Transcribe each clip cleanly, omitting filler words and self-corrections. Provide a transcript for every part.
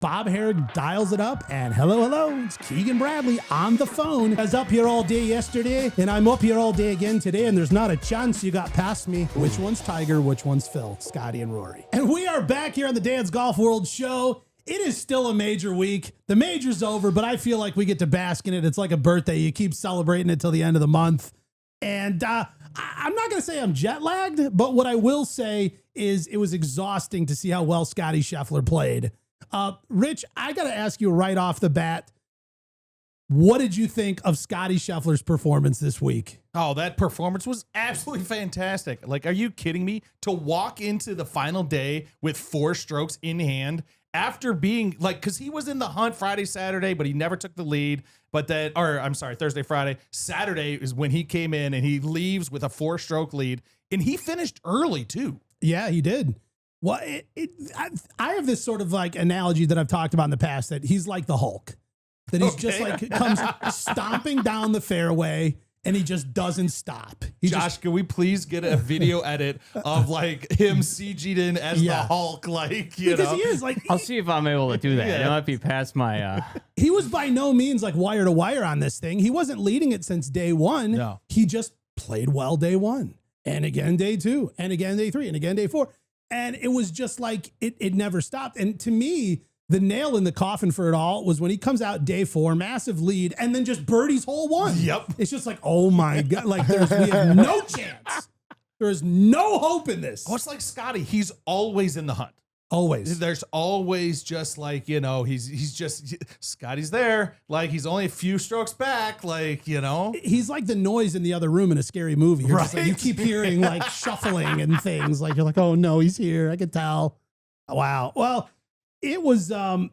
Bob Herrick dials it up, and hello, it's Keegan Bradley on the phone. I was up here all day yesterday, and I'm up here all day again today, and there's not a chance you got past me. Which one's Tiger, which one's Phil? Scottie and Rory. And we are back here on the Dad's Golf World Show. It is still a major week. The major's over, but I feel like we get to bask in it. It's like a birthday. You keep celebrating it till the end of the month. And I'm not going to say I'm jet lagged, but what I will say is it was exhausting to see how well Scottie Scheffler played. Rich, I got to ask you right off the bat, what did you think of Scottie Scheffler's performance this week? Oh, that performance was absolutely fantastic. Like, are you kidding me? To walk into the final day with 4 strokes in hand after being like, because he was in the hunt Friday, Saturday, but he never took the lead. But then, or I'm sorry, Thursday, Friday. Saturday is when he came in and he leaves with a 4-stroke lead, and he finished early too. Yeah, he did. Well, I have this sort of like analogy that I've talked about in the past that he's like the Hulk, that he's just like comes stomping down the fairway and he just doesn't stop. Josh, can we please get a video edit of like him CG'd in as the Hulk? Like, you because know, he is like, I'll see if I'm able to do that. Yeah. It might be past my. He was by no means like wire to wire on this thing. He wasn't leading it since day one. No. He just played well day one, and again day 2, and again day 3, and again day 4. And it was just like, it never stopped. And to me, the nail in the coffin for it all was when he comes out day 4, massive lead, and then just birdies hole 1. Yep. It's just like, oh my God, like we have no chance. There is no hope in this. oh, it's like Scottie. He's always in the hunt. Always. There's always just like, you know, he's just Scottie's there. Like, he's only a few strokes back. Like, you know, He's like the noise in the other room in a scary movie. You're just like, you Right. keep hearing like shuffling and things. Like, you're like, oh no, he's here. I can tell. Wow. Well, it was a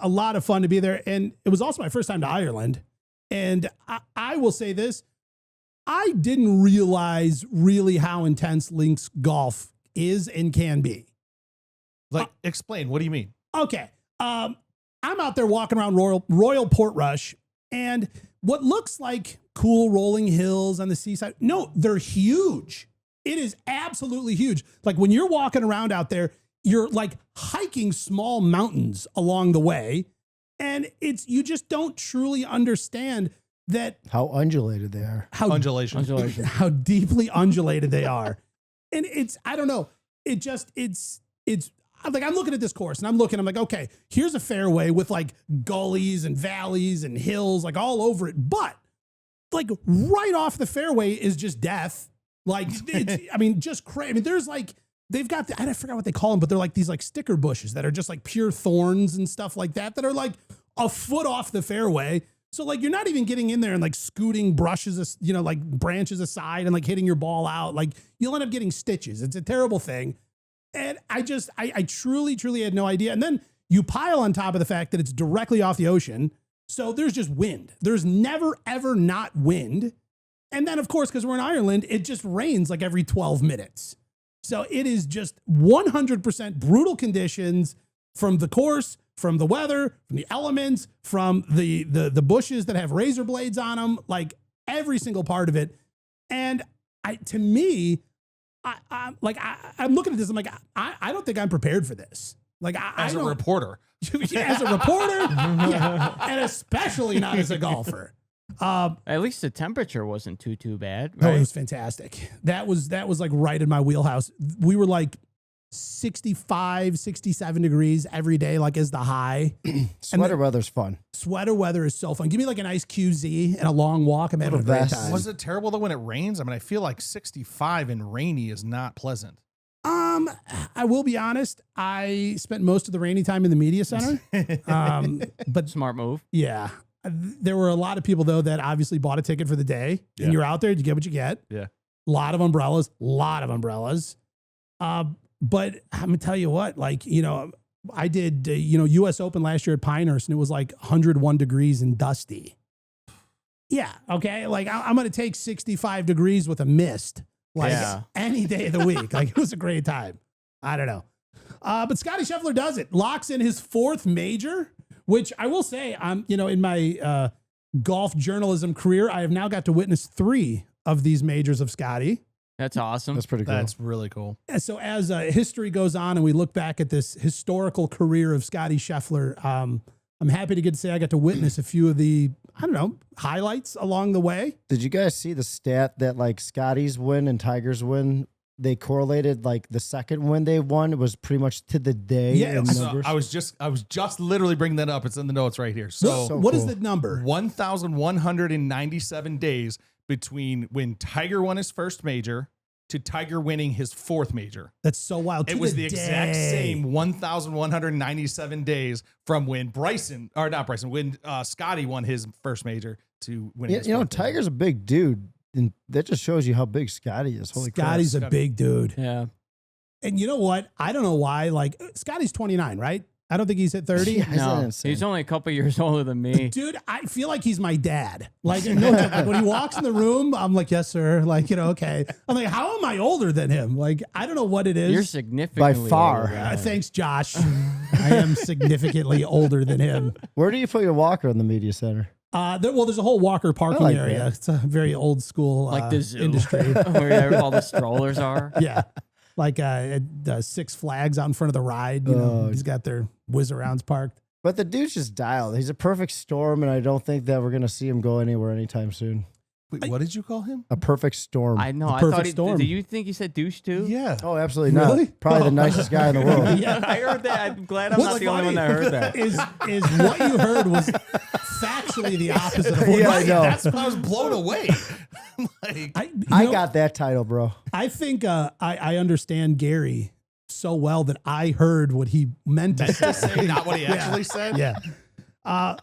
lot of fun to be there. And it was also my first time to Ireland. And I will say this, I didn't realize really how intense links golf is and can be. like, explain. What do you mean? Okay. I'm out there walking around Royal Portrush, and what looks like cool rolling hills on the seaside. No, they're huge. It is absolutely huge. Like when you're walking around out there, you're like hiking small mountains along the way. And you just don't truly understand that How undulated they are. how Undulation. how deeply undulated they are. And I don't know. It's like, I'm looking at this course and I'm like, okay, here's a fairway with like gullies and valleys and hills, like all over it. But like right off the fairway is just death. Like, just crazy. I mean, there's like, they've got, I forgot what they call them, but they're like these like sticker bushes that are just like pure thorns and stuff like that are like a foot off the fairway. So like, you're not even getting in there and like scooting brushes, like branches aside and like hitting your ball out. Like you'll end up getting stitches. It's a terrible thing. And I truly, truly had no idea. And then you pile on top of the fact that it's directly off the ocean. So there's just wind. There's never, ever not wind. And then of course, because we're in Ireland, it just rains like every 12 minutes. So it is just 100% brutal conditions from the course, from the weather, from the elements, from the bushes that have razor blades on them, like every single part of it. And to me, I'm looking at this. I'm like, I don't think I'm prepared for this. Like, As a reporter. as a reporter, yeah, and especially not as a golfer. At least the temperature wasn't too bad. Oh, Right? it was fantastic. That was like right in my wheelhouse. We were like 65, 67 degrees every day, like as the high. Sweater weather's fun. Sweater weather is so fun. Give me like a nice QZ and a long walk. I'm having a Little great vest. time. Was it terrible though when it rains? I mean, I feel like 65 and rainy is not pleasant. I will be honest. I spent most of the rainy time in the media center. But Smart move. yeah, there were a lot of people though that obviously bought a ticket for the day, Yeah. and you're out there. You get what you get. Yeah. A lot of umbrellas. But I'm gonna tell you what, like, I did, U.S. Open last year at Pinehurst, and it was like 101 degrees and dusty. Yeah. Okay. Like I'm going to take 65 degrees with a mist, like any day of the week. Like it was a great time. I don't know. But Scottie Scheffler does it, locks in his 4th major, which I will say, in my golf journalism career, I have now got to witness 3 of these majors of Scottie. That's awesome. That's pretty cool. That's really cool. And so as history goes on and we look back at this historical career of Scottie Scheffler, I'm happy to get to say I got to witness a few of the, I don't know, highlights along the way. Did you guys see the stat that like Scotty's win and Tiger's win, they correlated like the second win they won was pretty much to the day? Yeah, in so numbers? I was just literally bringing that up. It's in the notes right here. So What is cool. the number? 1,197 days between when Tiger won his first major to Tiger winning his fourth major. That's so wild. It To was the exact day. same 1,197 days from when when Scottie won his first major to winning his You know, fourth major. Tiger's a big dude, and that just shows you how big Scotty is. Holy Scotty's crap. a big dude. Yeah. And you know what? I don't know why. Like, Scotty's 29, right? I don't think he's at 30. Yeah. Isn't that No, insane? he's only a couple years older than me. Dude, I feel like he's my dad. Like, no, like, when he walks in the room, I'm like, yes, sir. Like, okay. I'm like, how am I older than him? Like, I don't know what it is. You're significantly far. older than him. Thanks, Josh. I am significantly older than him. Where do you put your walker in the media center? There's a whole Walker parking like area. that. It's a very old school Like the zoo. industry. Where all the strollers are. Yeah. Like Six Flags out in front of the ride. You know, Oh. he's got their whiz arounds parked. But the dude's just dialed. He's a perfect storm, and I don't think that we're going to see him go anywhere anytime soon. Wait, what did you call him? A perfect storm. I know. The I perfect thot storm. Do you think he said douche too? Yeah. Oh, absolutely Really? not. Probably the nicest guy in the world. Yeah. I heard that. I'm glad I'm What's not the only one funny that heard that. Is what you heard was factually the opposite of what Yeah, you I said. know. That's I was blown away. Like, I know, got that title, bro. I think I understand Gary so well that I heard what he meant to meant to say. say, not what he actually said. Yeah.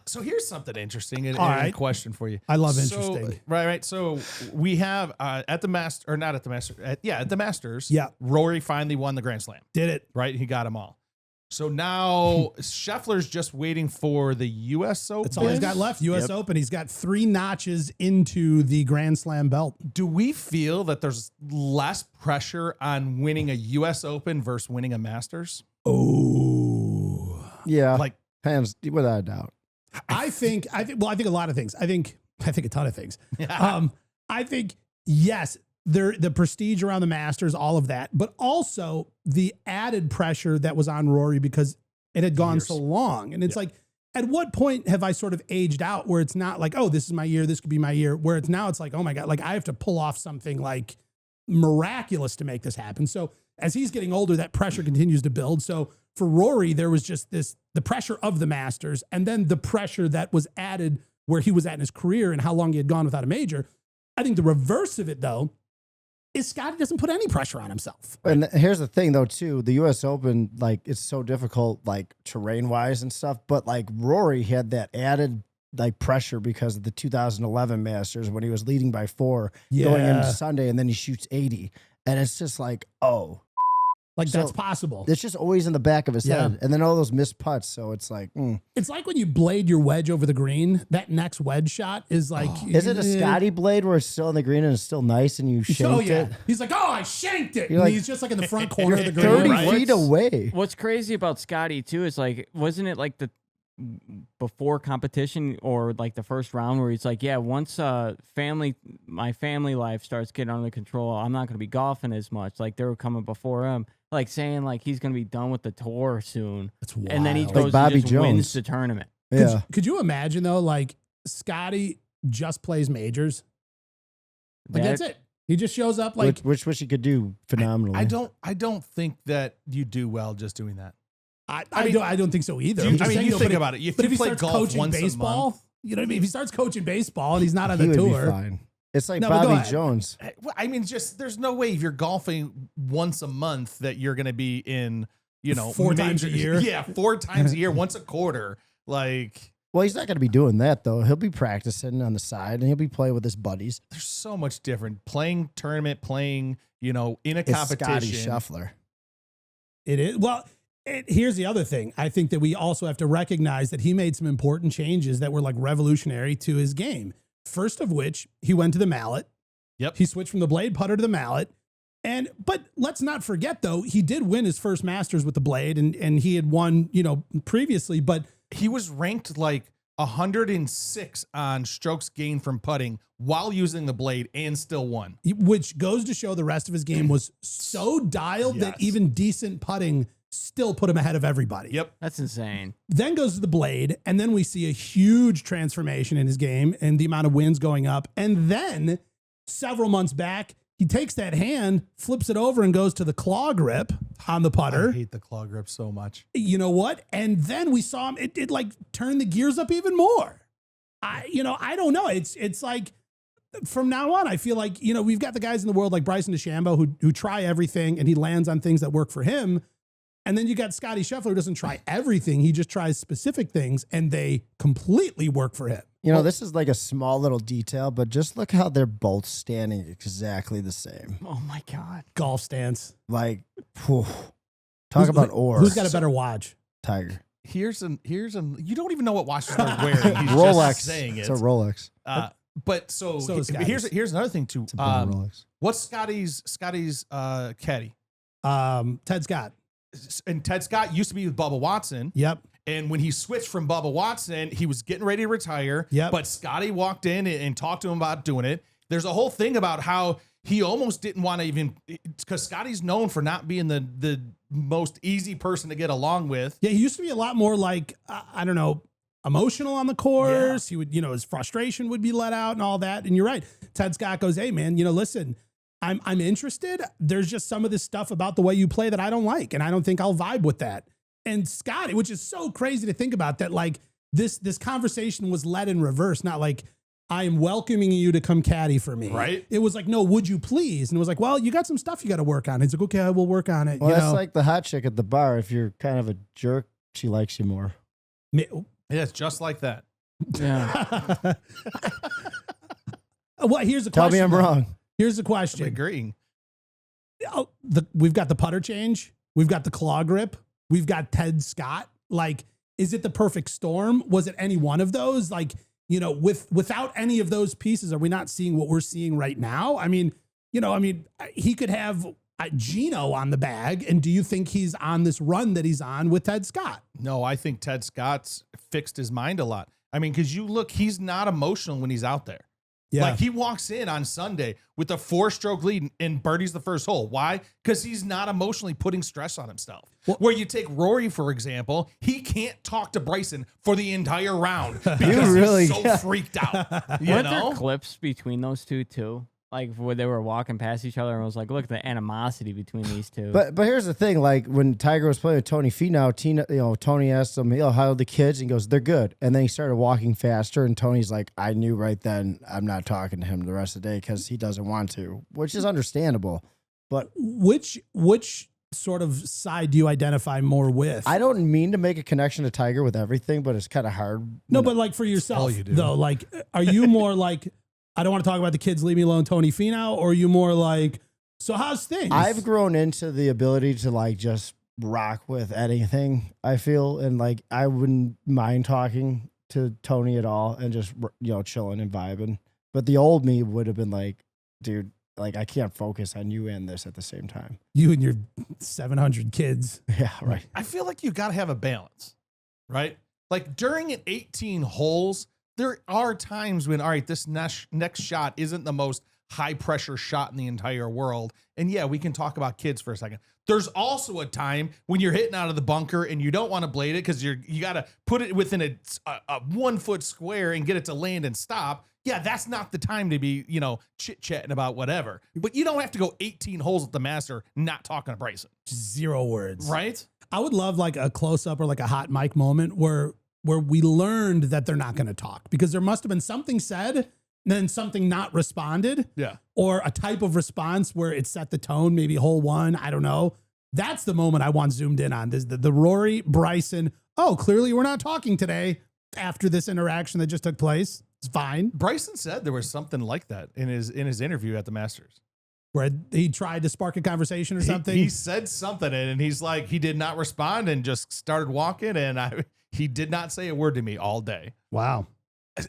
So here's something interesting and, All and a right. question for you. I love So, interesting. Right. So we have at the Masters, or not at the Masters, at the Masters. Yeah. Rory finally won the Grand Slam. Did it. Right, he got them all. So now Scheffler's just waiting for the U.S. Open. That's all he's got left. U.S. Yep. Open. He's got 3 notches into the Grand Slam belt. Do we feel that there's less pressure on winning a U.S. Open versus winning a Masters? Oh. Yeah. Like, Hands, without a doubt. I think a lot of things. I think a ton of things. yeah. I think, yes, the prestige around the Masters, all of that, but also the added pressure that was on Rory because it had gone Years. so long. And it's like, at what point have I sort of aged out where it's not like, oh, this is my year, this could be my year, where it's now it's like, oh my God, like I have to pull off something like miraculous to make this happen. So as he's getting older, that pressure continues to build. So for Rory, there was just the pressure of the Masters and then the pressure that was added where he was at in his career and how long he had gone without a major. I think the reverse of it, though, is Scottie doesn't put any pressure on himself. And here's the thing, though, too. The U.S. Open, like, it's so difficult, like, terrain-wise and stuff. But, like, Rory had that added, like, pressure because of the 2011 Masters when he was leading by 4 going into Sunday, and then he shoots 80. And it's just like, oh. Like, So- that's possible. It's just always in the back of his Yeah. head. And then all those missed putts. So it's like, It's like when you blade your wedge over the green, that next wedge shot is like. Is it a Scotty blade where it's still in the green and it's still nice and you shanked Oh, yeah. it? He's like, oh, I shanked it. You're And like- he's just like in the front corner of the green. 30 right? feet away. What's crazy about Scotty too is like, wasn't it like the before competition or like the first round where he's like, yeah, once my family life starts getting under control, I'm not going to be golfing as much. Like they were coming before him, like saying like he's going to be done with the tour soon. That's wild. And then he Like goes Bobby and just wins Jones. the tournament. Yeah. Could you imagine, though, like Scotty just plays majors? Like, that's it. He just shows up like. which he could do phenomenally. I don't think that you do well just doing that. I mean, don't think so either. do you- I'm just I mean, saying, you though, think but about it. If but you if he play starts golf coaching once a baseball, month- you know what I mean? If he starts coaching baseball and he's not on he the would tour, be fine. It's like No, but go Bobby ahead. Jones. Well, I mean, just there's no way if you're golfing once a month that you're going to be in, 4 times a year. Yeah, 4 times a year, once a quarter. Like, Well, he's not going to be doing that, though. He'll be practicing on the side, and he'll be playing with his buddies. there's so much different. Playing tournament, playing, in a It's Scottie competition. Scheffler. it is. Well, here's the other thing. I think that we also have to recognize that he made some important changes that were like revolutionary to his game. First of which, he went to the mallet. Yep. He switched from the blade putter to the mallet. But let's not forget, though, he did win his first Masters with the blade, and he had won, previously. But He was ranked like 106 on strokes gained from putting while using the blade and still won. Which goes to show the rest of his game was so dialed that even decent putting still put him ahead of everybody. Yep. That's insane. Then goes to the blade, and then we see a huge transformation in his game and the amount of wins going up. And then several months back, he takes that hand, flips it over, and goes to the claw grip on the putter. I hate the claw grip so much. You know what? And then we saw him, it like turn the gears up even more. I don't know. It's like from now on, I feel like, we've got the guys in the world like Bryson DeChambeau who try everything and he lands on things that work for him. And then you got Scottie Scheffler who doesn't try everything. He just tries specific things and they completely work for him. This is like a small little detail, but just look how they're both standing exactly the same. Oh my God. Golf stance. Like, whew. Talk about ore. Who's got a better watch? Tiger. Here's you don't even know what watches they're wearing. He's Rolex. just saying it. It's a Rolex. But so is Scottie's. here's another thing too. It's a better Rolex. What's Scotty's caddy? Ted Scott. And Ted Scott used to be with Bubba Watson. Yep. And when he switched from Bubba Watson, he was getting ready to retire. Yep. But Scotty walked in and talked to him about doing it. There's a whole thing about how he almost didn't want to even, because Scotty's known for not being the most easy person to get along with. Yeah, he used to be a lot more like, emotional on the course. Yeah. He would, his frustration would be let out and all that. And you're right. Ted Scott goes, hey man, listen, I'm interested. There's just some of this stuff about the way you play that I don't like. And I don't think I'll vibe with that. And Scottie, which is so crazy to think about that, like this conversation was led in reverse, not like I am welcoming you to come caddy for me. Right. It was like, no, would you please? And it was like, well, you got some stuff you got to work on. He's like, okay, I will work on it. Well, that's like the hot chick at the bar. If you're kind of a jerk, she likes you more. Yeah, it's just like that. Yeah. Well, here's the question. Tell me I'm wrong. Here's the I'm question. agreeing. We've got the putter change. We've got the claw grip. We've got Ted Scott. Like, is it the perfect storm? Was it any one of those? Like, without any of those pieces, are we not seeing what we're seeing right now? I mean, he could have Gino on the bag. And do you think he's on this run that he's on with Ted Scott? No, I think Ted Scott's fixed his mind a lot. I mean, because you look, he's not emotional when he's out there. Yeah. Like he walks in on Sunday with a 4-stroke lead and birdies the first hole. Why? Because he's not emotionally putting stress on himself. Well, where you take Rory, for example, he can't talk to Bryson for the entire round because really- he's so freaked out. You Weren't know? there clips between those two too? Like where they were walking past each other and it was like, look at the animosity between these two. But here's the thing, like when Tiger was playing with Tony Finau, Tony asked him, how are the kids? And he goes, they're good. And then he started walking faster, and Tony's like, I knew right then I'm not talking to him the rest of the day because he doesn't want to, which is understandable. But which sort of side do you identify more with? I don't mean to make a connection to Tiger with everything, but it's kind of hard. No, but like for yourself, all you do. though, like, are you more like, I don't want to talk about the kids, leave me alone, Tony Finau, or are you more like, so how's things? I've grown into the ability to like just rock with anything, I feel, and like I wouldn't mind talking to Tony at all and just chilling and vibing. But the old me would have been like, dude, like I can't focus on you and this at the same time. You and your 700 kids. Yeah, right. I feel like you got to have a balance, right? Like during an 18 holes, there are times when, all right, this next shot isn't the most high pressure shot in the entire world. And yeah, we can talk about kids for a second. There's also a time when you're hitting out of the bunker and you don't want to blade it because you got to put it within a 1 foot square and get it to land and stop. Yeah, that's not the time to be, chit-chatting about whatever. But you don't have to go 18 holes at the Master not talking to Bryson. 0 words. Right? I would love like a close-up or like a hot mic moment where we learned that they're not going to talk because there must have been something said and then something not responded. Yeah. Or a type of response where it set the tone, maybe hole 1. I don't know. That's the moment I want zoomed in on. This the Rory, Bryson. Oh, clearly we're not talking today after this interaction that just took place. It's fine. Bryson said there was something like that in his interview at the Masters. Where he tried to spark a conversation or something. He said something and he's like, he did not respond and just started walking and he did not say a word to me all day. Wow.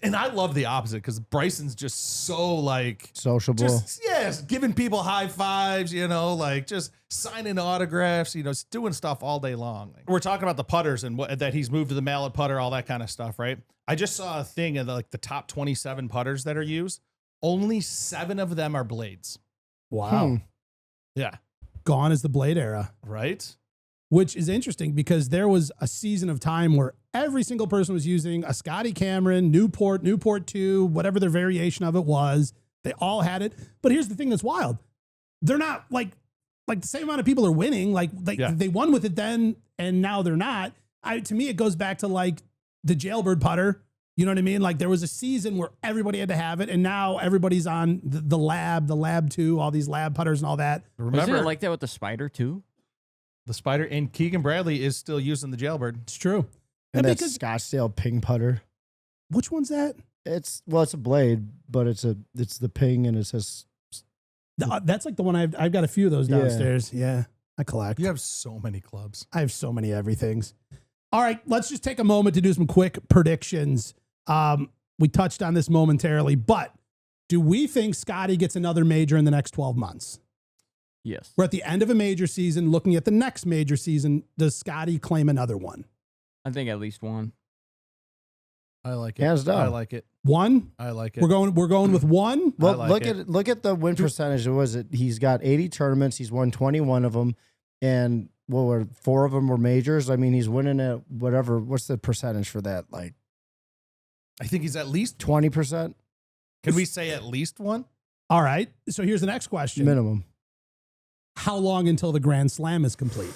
And I love the opposite because Bryson's just so like Sociable. just yes, giving people high fives, like just signing autographs, doing stuff all day long. We're talking about the putters and that he's moved to the mallet putter, all that kind of stuff, right? I just saw a thing of the top 27 putters that are used. Only 7 of them are blades. Wow. Yeah. Gone is the blade era. Right? Which is interesting because there was a season of time where every single person was using a Scottie Cameron, Newport 2, whatever their variation of it was. They all had it. But here's the thing that's wild. They're not like the same amount of people are winning. They won with it then and now they're not. To me, it goes back to like the jailbird putter. You know what I mean? Like there was a season where everybody had to have it and now everybody's on the lab 2, all these lab putters and all that. Remember, isn't it like that with the Spider too? The Spider and Keegan Bradley is still using the jailbird. It's true. And that Scottsdale ping putter. Which one's that? It's a blade, but it's the ping and it says. That's like the one I've got a few of those downstairs. Yeah, I collect. You have so many clubs. I have so many everythings. All right, let's just take a moment to do some quick predictions. We touched on this momentarily, but do we think Scottie gets another major in the next 12 months? Yes. We're at the end of a major season, looking at the next major season. Does Scottie claim another one? I think at least one. I like it. Hands down. I like it. One? I like it. We're going with one. Well, like look at the win percentage. Was it? He's got 80 tournaments. He's won 21 of them, and 4 of them were majors. I mean, he's winning at whatever. What's the percentage for that? Like, I think he's at least 20%. Can we say at least one? All right. So here's the next question. Minimum. How long until the Grand Slam is complete?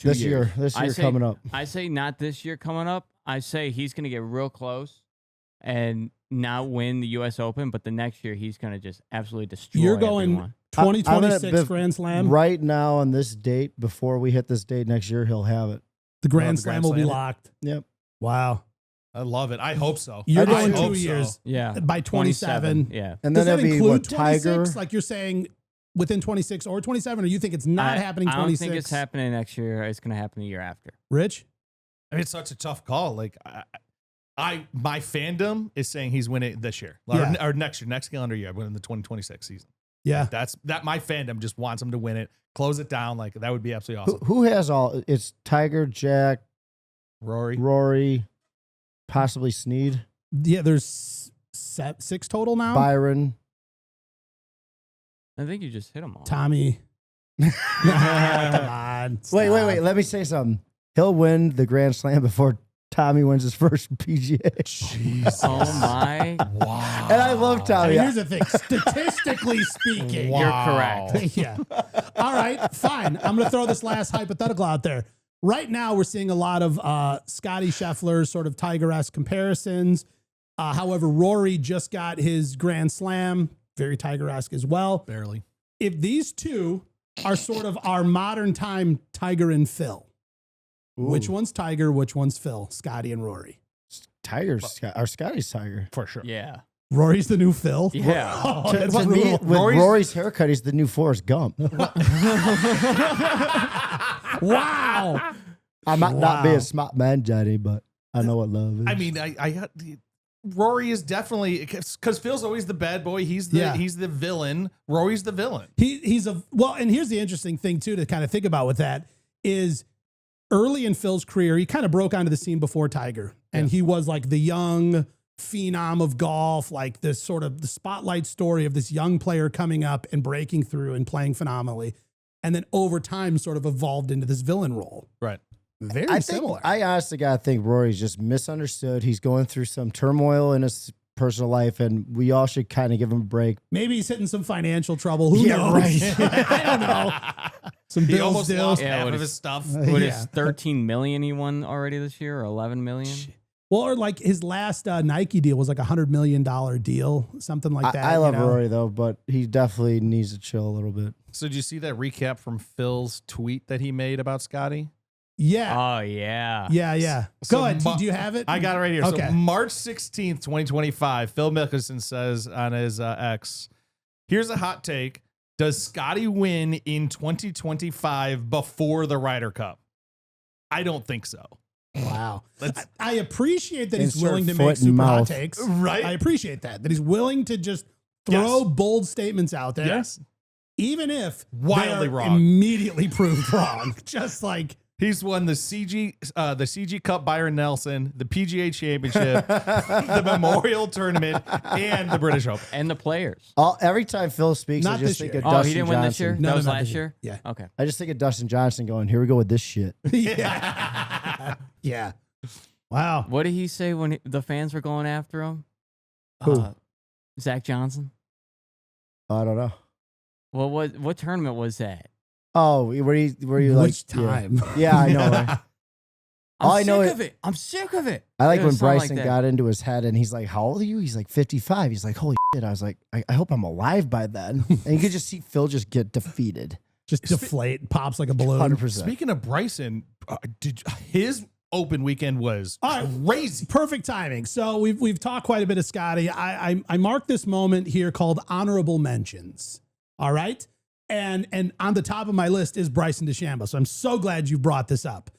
This year coming up. I say not this year coming up. I say he's going to get real close and not win the U.S. Open, but the next year he's going to just absolutely destroy You're going everyone. 2026 Grand Slam? Right now on this date, before we hit this date next year, he'll have it. The Grand Slam will be locked. Yep. Wow. I love it. I hope so. You're I going hope 2 years. so. Yeah. By 27. Yeah. And Does then that it'll be include Tiger. 26? Like you're saying within 26 or 27, or you think it's not happening 26? I don't think it's happening next year. It's going to happen the year after. Rich? I mean, it's such a tough call. Like, my fandom is saying he's winning this year or next year, next calendar year, winning the 2026 season. Yeah. Like my fandom just wants him to win it, close it down. Like that would be absolutely awesome. Who has all? It's Tiger, Jack, Rory, possibly Snead. Yeah, there's 6 total now. Byron. I think you just hit them all. Tommy. Come on. Wait. Let me say something. He'll win the Grand Slam before Tommy wins his first PGA. Jesus. Oh my. Wow. And I love Tommy. Here's the thing. Statistically speaking, You're correct. yeah. All right, fine. I'm going to throw this last hypothetical out there. Right now, we're seeing a lot of Scottie Scheffler sort of Tiger-esque comparisons. However, Rory just got his Grand Slam, very Tiger-esque as well. Barely. If these two are sort of our modern time Tiger and Phil, which one's Tiger, which one's Phil? Scottie and Rory. Scottie's Tiger. For sure. Yeah. Rory's the new Phil? Yeah. Oh, To that's me, brutal. with Rory's haircut, he's the new Forrest Gump. Wow. I'm not being a smart man, Johnny, but I know what love is. I mean, Rory is definitely because Phil's always the bad boy. He's the villain. Rory's the villain. And here's the interesting thing too to kind of think about with that is early in Phil's career, he kind of broke onto the scene before Tiger, and he was like the young phenom of golf, like this sort of the spotlight story of this young player coming up and breaking through and playing phenomenally, and then over time sort of evolved into this villain role. Right. Very similar. I honestly gotta think Rory's just misunderstood. He's going through some turmoil in his personal life, and we all should kind of give him a break. Maybe he's hitting some financial trouble. Who knows? Right. I don't know. Some He bills almost due. lost Yeah, half what of is- his stuff. What is 13 million he won already this year, or 11 million? Well, or like his last Nike deal was like $100 million deal, something like that. I love Rory though, but he definitely needs to chill a little bit. So did you see that recap from Phil's tweet that he made about Scottie? Yeah. Oh, yeah. Yeah. So Go ahead. Do you have it? I got it right here. Okay. So March 16th, 2025, Phil Mickelson says on his X, here's a hot take. Does Scottie win in 2025 before the Ryder Cup? I don't think so. Wow. I appreciate that he's Insert willing to foot make and super hot mouth. takes. Right. I appreciate that he's willing to just throw bold statements out there. Yes. Even if Wildly they are wrong. immediately proved wrong. Just like, He's won the CG Cup Byron Nelson, the PGA Championship, the Memorial Tournament, and the British Open. And the players. Every time Phil speaks, Not I just this think year. of Oh, Dustin he didn't Johnson. win this year? No, That was no, last this year? yeah. Okay. I just think of Dustin Johnson going, here we go with this shit. Yeah. Yeah. Wow. What did he say when the fans were going after him? Who? Zach Johnson. I don't know. Well, what tournament was that? Oh, were you like Which time? Yeah, I know. Right? All I know sick is- of it. I'm sick of it. I like It when was something Bryson that. got into his head and he's like, how old are you? He's like 55. He's like, holy shit. I was like, I hope I'm alive by then. And you could just see Phil just get defeated. Just deflate, pops like a balloon. 100%. Speaking of Bryson, his open weekend was All right. crazy. Perfect timing. So we've talked quite a bit of Scottie. I marked this moment here called honorable mentions. All right. And on the top of my list is Bryson DeChambeau. So I'm so glad you brought this up.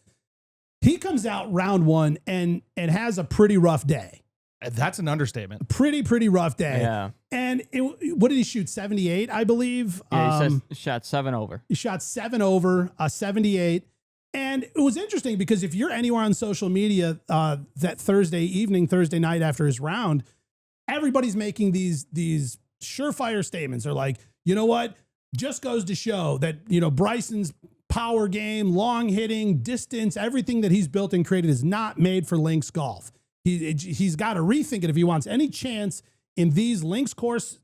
He comes out round one and has a pretty rough day. That's an understatement. Pretty rough day. Yeah. And what did he shoot? 78, I believe. Yeah, he shot 7 over. He shot 7 over, 78. And it was interesting because if you're anywhere on social media that Thursday night after his round, everybody's making these surefire statements. They're like, you know what? Just goes to show that, Bryson's power game, long hitting, distance, everything that he's built and created is not made for links golf. He's got to rethink it if he wants any chance in these links course,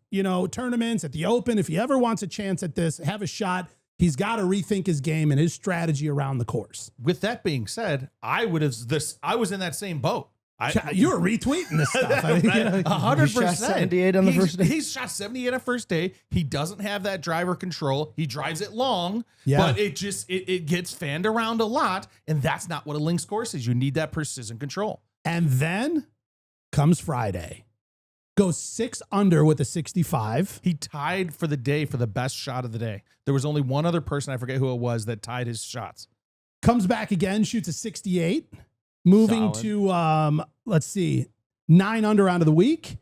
tournaments at the Open. If he ever wants a chance at this, have a shot, he's got to rethink his game and his strategy around the course. With that being said, I was in that same boat. You were retweeting this stuff. I mean, 100%. He shot 78 on the first day. He's shot 78 on the first day. He doesn't have that driver control. He drives it long, Yeah. but it gets fanned around a lot, and that's not what a links course is. You need that precision control. And then comes Friday. Goes 6 under with a 65. He tied for the day for the best shot of the day. There was only one other person, I forget who it was, that tied his shots. Comes back again, shoots a 68. Moving Solid. to, let's see, 9 under out of the week.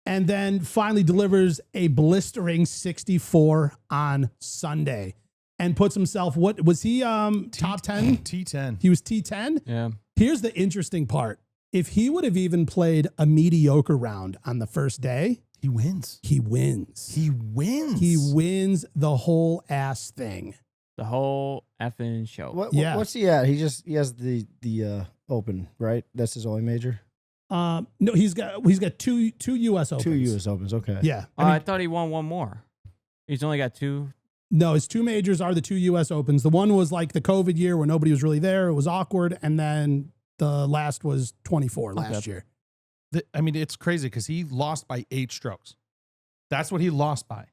And then finally delivers a blistering 64 on Sunday. And puts himself, what was he, top 10? T10. He was T10. Yeah. Here's the interesting part. If he would have even played a mediocre round on the first day, He wins. he wins. He wins. He wins the whole ass thing. The whole effing show. What's he at? He has the Open, right? That's his only major. No, he's got two U.S. Opens. 2 U.S. Opens. Okay. Yeah. I thought he won one more. He's only got 2. No, his 2 majors are the 2 U.S. Opens. The one was like the COVID year where nobody was really there. It was awkward. And then the last was 24 last year. It's crazy because he lost by 8 strokes. That's what he lost by.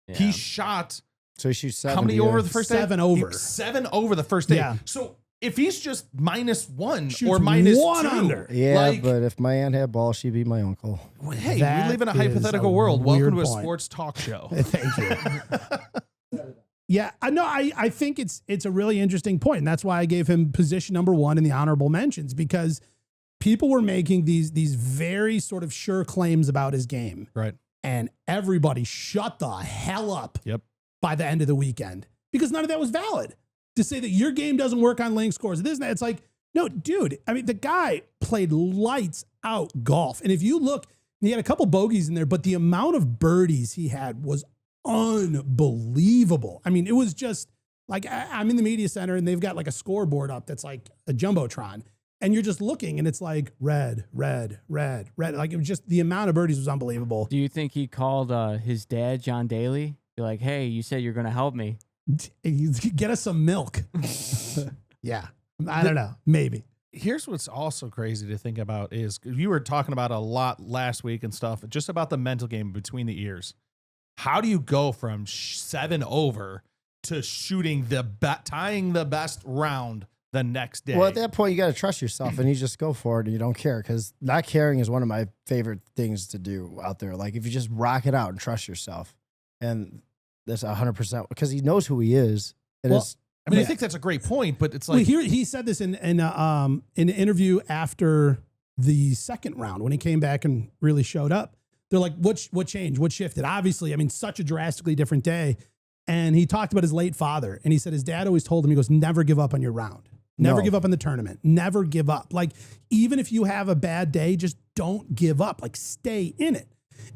Yeah. He shot So he shoots 7. how many over the first day? 7 over. 7 over the first day. Yeah. So if he's just -1 Shoots or -2 1 under. Yeah, but if my aunt had balls, she'd be my uncle. Hey, That we live in a is hypothetical a world. Welcome weird to a point. sports talk show. Thank you. Yeah, I know. I think it's a really interesting point, and that's why I gave him position number 1 in the honorable mentions, because people were making these very sort of sure claims about his game, Right. and everybody shut the hell up. Yep. By the end of the weekend, because none of that was valid. To say that your game doesn't work on link scores, this and that, it's like, no, dude. I mean, the guy played lights out golf, and if you look, he had a couple bogeys in there, but the amount of birdies he had was unbelievable. I mean, it was just like, I'm in the media center and they've got like a scoreboard up that's like a jumbotron, and you're just looking and it's like red. Like, it was just, the amount of birdies was unbelievable. Do you think he called his dad, John Daly? Be like, hey, you said you're going to help me. Get us some milk. Yeah. I don't know. Maybe. Here's what's also crazy to think about is you were talking about a lot last week and stuff, just about the mental game between the ears. How do you go from 7 over to shooting tying the best round the next day? Well, at that point, you got to trust yourself, and you just go for it, and you don't care, because not caring is one of my favorite things to do out there. Like, if you just rock it out and trust yourself, and that's 100%, because he knows who he is, and Well, it's I mean, I think that's a great point, but it's like Well, here he said this in an interview after the second round when he came back and really showed up. They're like, what changed? What shifted? Obviously, I mean, such a drastically different day. And he talked about his late father, and he said his dad always told him, he goes, never give up on your round. Never give up in the tournament. Never give up. Like, even if you have a bad day, just don't give up. Like, stay in it.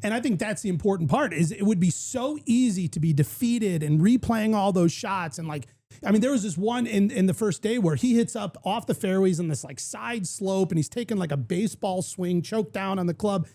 And I think that's the important part is it would be so easy to be defeated and replaying all those shots. And like, I mean, there was this one in the first day where he hits up off the fairways on this like side slope and he's taking like a baseball swing, choked down on the club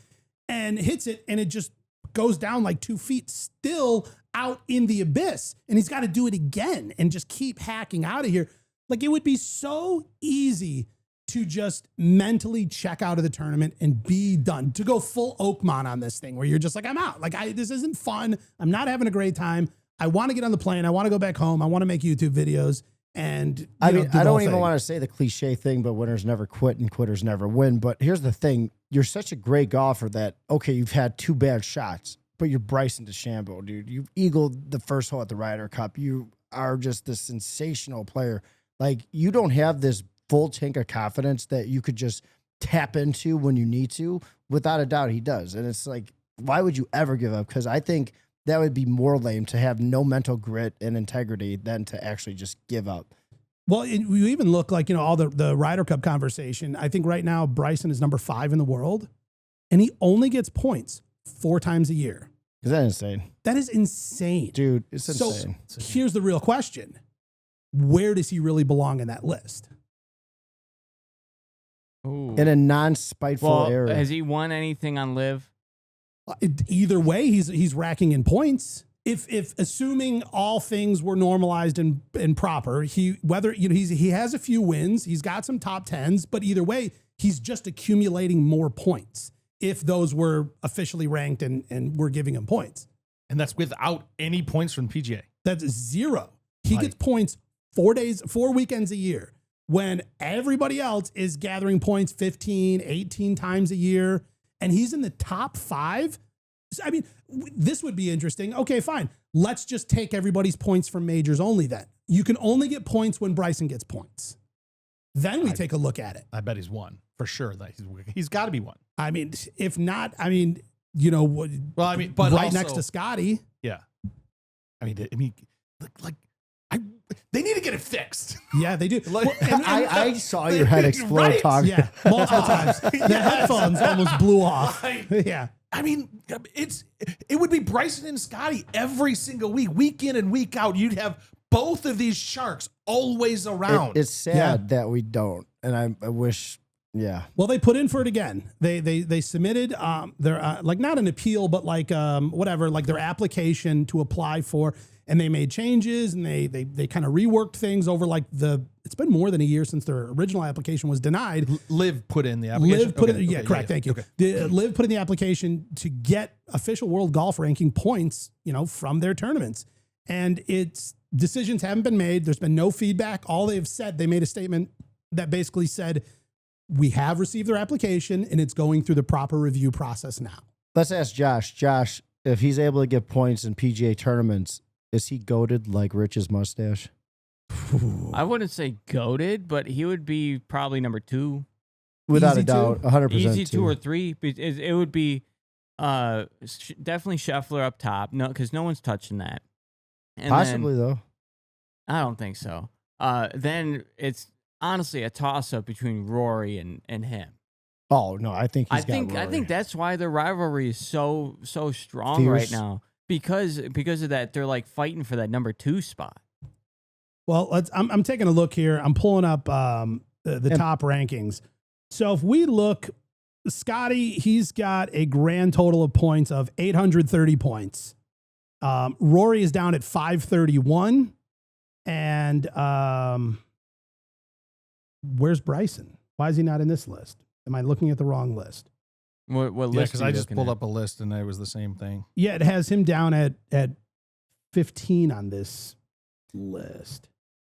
and hits it. And it just goes down like 2 feet still out in the abyss. And he's got to do it again and just keep hacking out of here. Like it would be so easy to just mentally check out of the tournament and be done, to go full Oakmont on this thing where you're just like, I'm out. Like this isn't fun. I'm not having a great time. I want to get on the plane. I want to go back home. I want to make YouTube videos. And I mean, I don't even want to say the cliche thing, but winners never quit and quitters never win. But here's the thing. You're such a great golfer that, okay, you've had 2 bad shots, but you're Bryson DeChambeau, dude. You've eagled the first hole at the Ryder Cup. You are just this sensational player. Like, you don't have this full tank of confidence that you could just tap into when you need to. Without a doubt, he does. And it's like, why would you ever give up? Because I think that would be more lame to have no mental grit and integrity than to actually just give up. Well, you even look like, you know, all the Ryder Cup conversation. I think right now Bryson is number 5 in the world, and he only gets points 4 times a year. Is that insane? That is insane. Dude, it's insane. So here's the real question. Where does he really belong in that list? Ooh. In a non-spiteful area. Has he won anything on Live? Either way, he's racking in points. If assuming all things were normalized and proper, he has a few wins, he's got some top 10s, but either way, he's just accumulating more points if those were officially ranked and we're giving him points. And that's without any points from PGA. That's 0. He gets points 4 weekends a year when everybody else is gathering points 15, 18 times a year. And he's in the top 5. I mean, this would be interesting. Okay, fine. Let's just take everybody's points from majors only then. You can only get points when Bryson gets points. Then we take a look at it. I bet he's won for sure. That he's got to be one. I mean, if not, I mean, you know, well, I mean, but right also, next to Scottie. Yeah. I mean, they need to get it fixed. Yeah, they do. Like, I saw your head explode right? talking. Yeah, multiple times. The headphones almost blew off. Right. Yeah. I mean, it would be Bryson and Scottie every single week in and week out. You'd have both of these sharks always around. It's sad that we don't, and I wish. Yeah. Well, they put in for it again. They submitted their like not an appeal, but like whatever, like their application to apply for, and they made changes and they kind of reworked things over like it's been more than a year since their original application was denied. Liv put in the application. Correct. Thank you. Okay. Liv put in the application to get official world golf ranking points, you know, from their tournaments, and its decisions haven't been made. There's been no feedback. All they've said, they made a statement that basically said, we have received their application and it's going through the proper review process now. Let's ask Josh. Josh, if he's able to get points in PGA tournaments, is he goated like Rich's mustache? I wouldn't say goated, but he would be probably number 2. Without Easy a doubt, 100%. Easy 2 or 3. It would be definitely Scheffler up top. No, because no one's touching that. And Possibly, then, though. I don't think so. Then it's honestly a toss-up between Rory and him. Oh, no, I think I think that's why the rivalry is so strong Fierce. right now. Because of that, they're like fighting for that number 2 spot. Well, I'm taking a look here. I'm pulling up the top rankings. So if we look, Scottie, he's got a grand total of points of 830 points. Rory is down at 531. And where's Bryson? Why is he not in this list? Am I looking at the wrong list? What Yeah, list? because are I you just looking pulled at? up a list and it was the same thing. Yeah, it has him down at 15 on this list.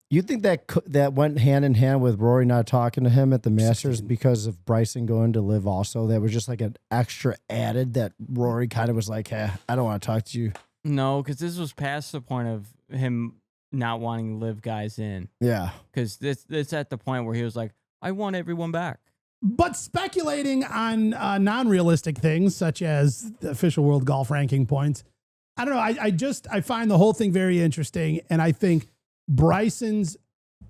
You think that went hand in hand with Rory not talking to him at the Masters 16. because of Bryson going to Live also? That was just like an extra added that Rory kind of was like, hey, I don't want to talk to you. No, because this was past the point of him not wanting to live guys in. Yeah. Because this at the point where he was like, I want everyone back. But speculating on non-realistic things such as the official world golf ranking points, I don't know. I find the whole thing very interesting, and I think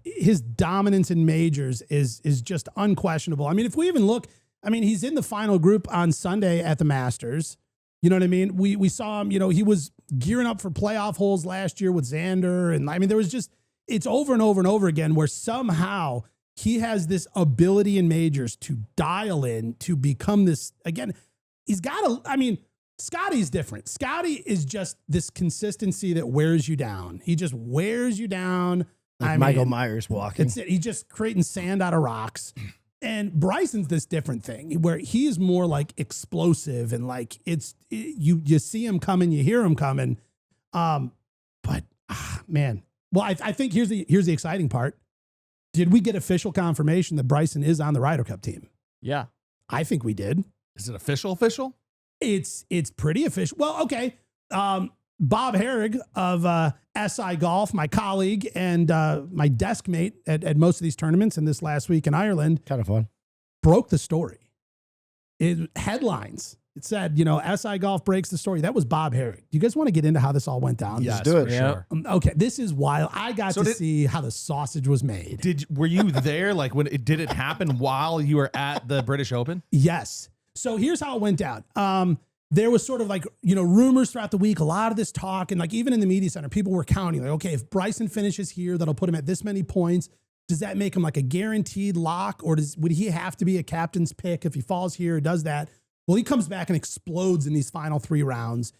his dominance in majors is just unquestionable. I mean, if we even look, I mean, he's in the final group on Sunday at the Masters. You know what I mean? We saw him. You know, he was gearing up for playoff holes last year with Xander, and I mean, there was just it's over and over and over again where somehow he has this ability in majors to dial in, to become this, again, he's got I mean, Scottie's different. Scottie is just this consistency that wears you down. He just wears you down. Like Michael Myers walking. He's just creating sand out of rocks. And Bryson's this different thing where he is more like explosive and like you see him coming, you hear him coming. But man, well, I think here's the exciting part. Did we get official confirmation that Bryson is on the Ryder Cup team? Yeah. I think we did. Is it official? It's pretty official. Well, okay. Bob Herrig of SI Golf, my colleague and my desk mate at most of these tournaments and this last week in Ireland, Kind of fun. broke the story. Headlines. It said, SI Golf breaks the story. That was Bob Herrig. Do you guys want to get into how this all went down? Yes, do it. for Yeah. sure. Okay, this is wild. I got to see how the sausage was made. Were you there? Like did it happen while you were at the British Open? Yes. So here's how it went down. There was sort of like, rumors throughout the week, a lot of this talk, and like even in the media center, people were counting like, okay, if Bryson finishes here, that'll put him at this many points. Does that make him like a guaranteed lock, or would he have to be a captain's pick if he falls here or does that? Well, he comes back and explodes in these final 3 rounds.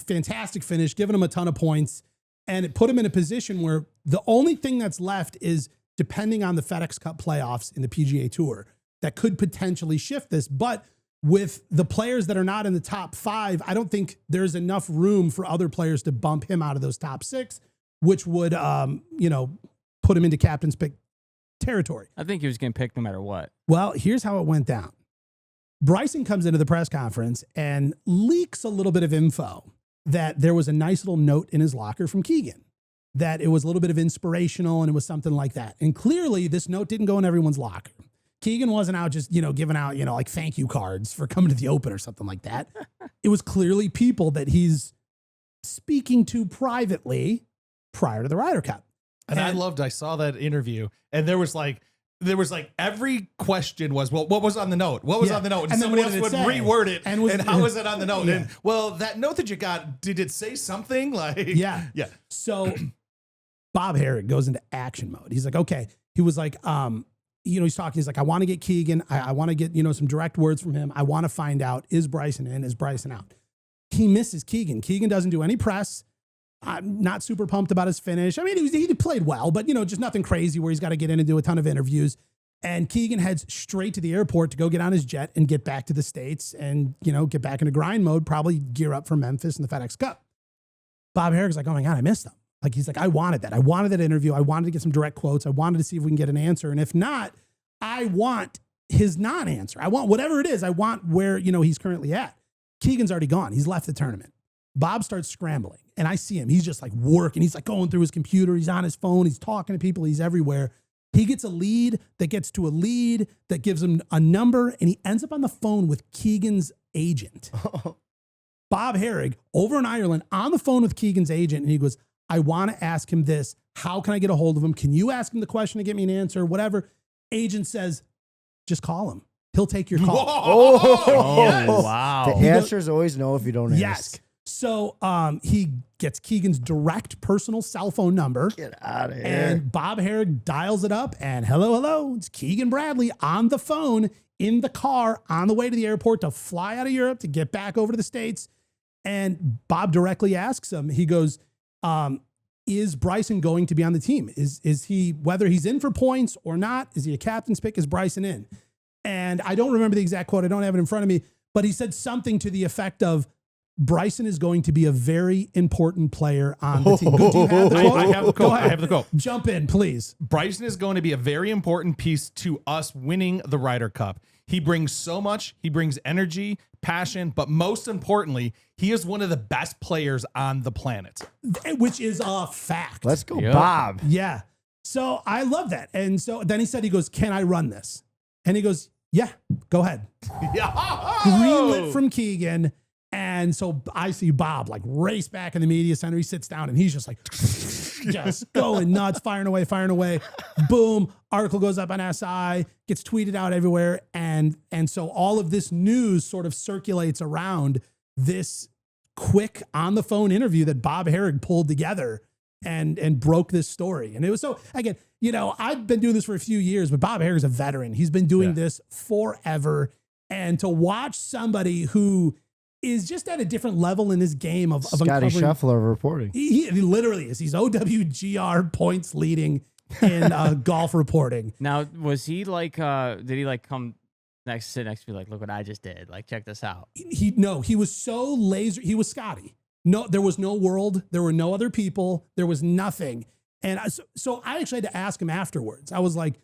Fantastic finish, giving him a ton of points, and it put him in a position where the only thing that's left is depending on the FedEx Cup playoffs in the PGA Tour that could potentially shift this, but with the players that are not in the top 5, I don't think there's enough room for other players to bump him out of those top 6, which would, put him into captain's pick territory. I think he was getting picked no matter what. Well, here's how it went down. Bryson comes into the press conference and leaks a little bit of info that there was a nice little note in his locker from Keegan, that it was a little bit of inspirational and it was something like that. And clearly this note didn't go in everyone's locker. Keegan wasn't out just, giving out, like thank you cards for coming to the Open or something like that. It was clearly people that he's speaking to privately prior to the Ryder Cup. And I saw that interview, and there was like every question was, well, what was on the note? What was on the note? And somebody else would reword it. And how was it on the note? Yeah. And well, that note that you got, did it say something like? Yeah. So Bob Herrig goes into action mode. He's like, okay. He was like, he's talking. He's like, I want to get Keegan. I want to get, some direct words from him. I want to find out, is Bryson in? Is Bryson out? He misses Keegan. Keegan doesn't do any press. I'm not super pumped about his finish. I mean, he played well, but, just nothing crazy where he's got to get in and do a ton of interviews. And Keegan heads straight to the airport to go get on his jet and get back to the States and, get back into grind mode, probably gear up for Memphis and the FedEx Cup. Bob Herrick's like, oh my God, I missed him. Like, he's like, I wanted that. I wanted that interview. I wanted to get some direct quotes. I wanted to see if we can get an answer. And if not, I want his non-answer. I want whatever it is. I want where, he's currently at. Keegan's already gone. He's left the tournament. Bob starts scrambling and I see him. He's just like working. He's like going through his computer. He's on his phone. He's talking to people. He's everywhere. He gets a lead that gets to a lead that gives him a number, and he ends up on the phone with Keegan's agent. Bob Herrig over in Ireland on the phone with Keegan's agent. And he goes, I want to ask him this. How can I get a hold of him? Can you ask him the question to get me an answer? Whatever. Agent says, just call him. He'll take your call. Oh, wow. The answer is always no if you don't ask. Yes. So he gets Keegan's direct personal cell phone number. Get out of here. And Bob Herrig dials it up and hello. It's Keegan Bradley on the phone in the car on the way to the airport to fly out of Europe to get back over to the States. And Bob directly asks him, he goes, is Bryson going to be on the team? Is he, whether he's in for points or not, is he a captain's pick? Is Bryson in? And I don't remember the exact quote. I don't have it in front of me, but he said something to the effect of, Bryson is going to be a very important player on the team. Do you have the quote? I have the quote. Go ahead. I have the quote. Jump in, please. Bryson is going to be a very important piece to us winning the Ryder Cup. He brings so much. He brings energy, passion, but most importantly, he is one of the best players on the planet. Which is a fact. Let's go, Yep. Bob. Yeah. So I love that. And so then he said, he goes, can I run this? And he goes, yeah, go ahead. Green lit from Keegan. And so I see Bob like race back in the media center. He sits down and he's just like, just going nuts, firing away. Boom. Article goes up on SI, gets tweeted out everywhere. And so all of this news sort of circulates around this quick on the phone interview that Bob Harig pulled together and broke this story. And it was so, again, you know, I've been doing this for a few years, but Bob Harig's a veteran. He's been doing this forever. And to watch somebody who is just at a different level in his game of Scottie Scheffler reporting. He literally is. He's OWGR points leading in golf reporting. Now, was he like, did he like come sit next to me like, look what I just did? Like, check this out. He was so laser. He was Scottie. No, there was no world. There were no other people. There was nothing. And so I actually had to ask him afterwards. I was like,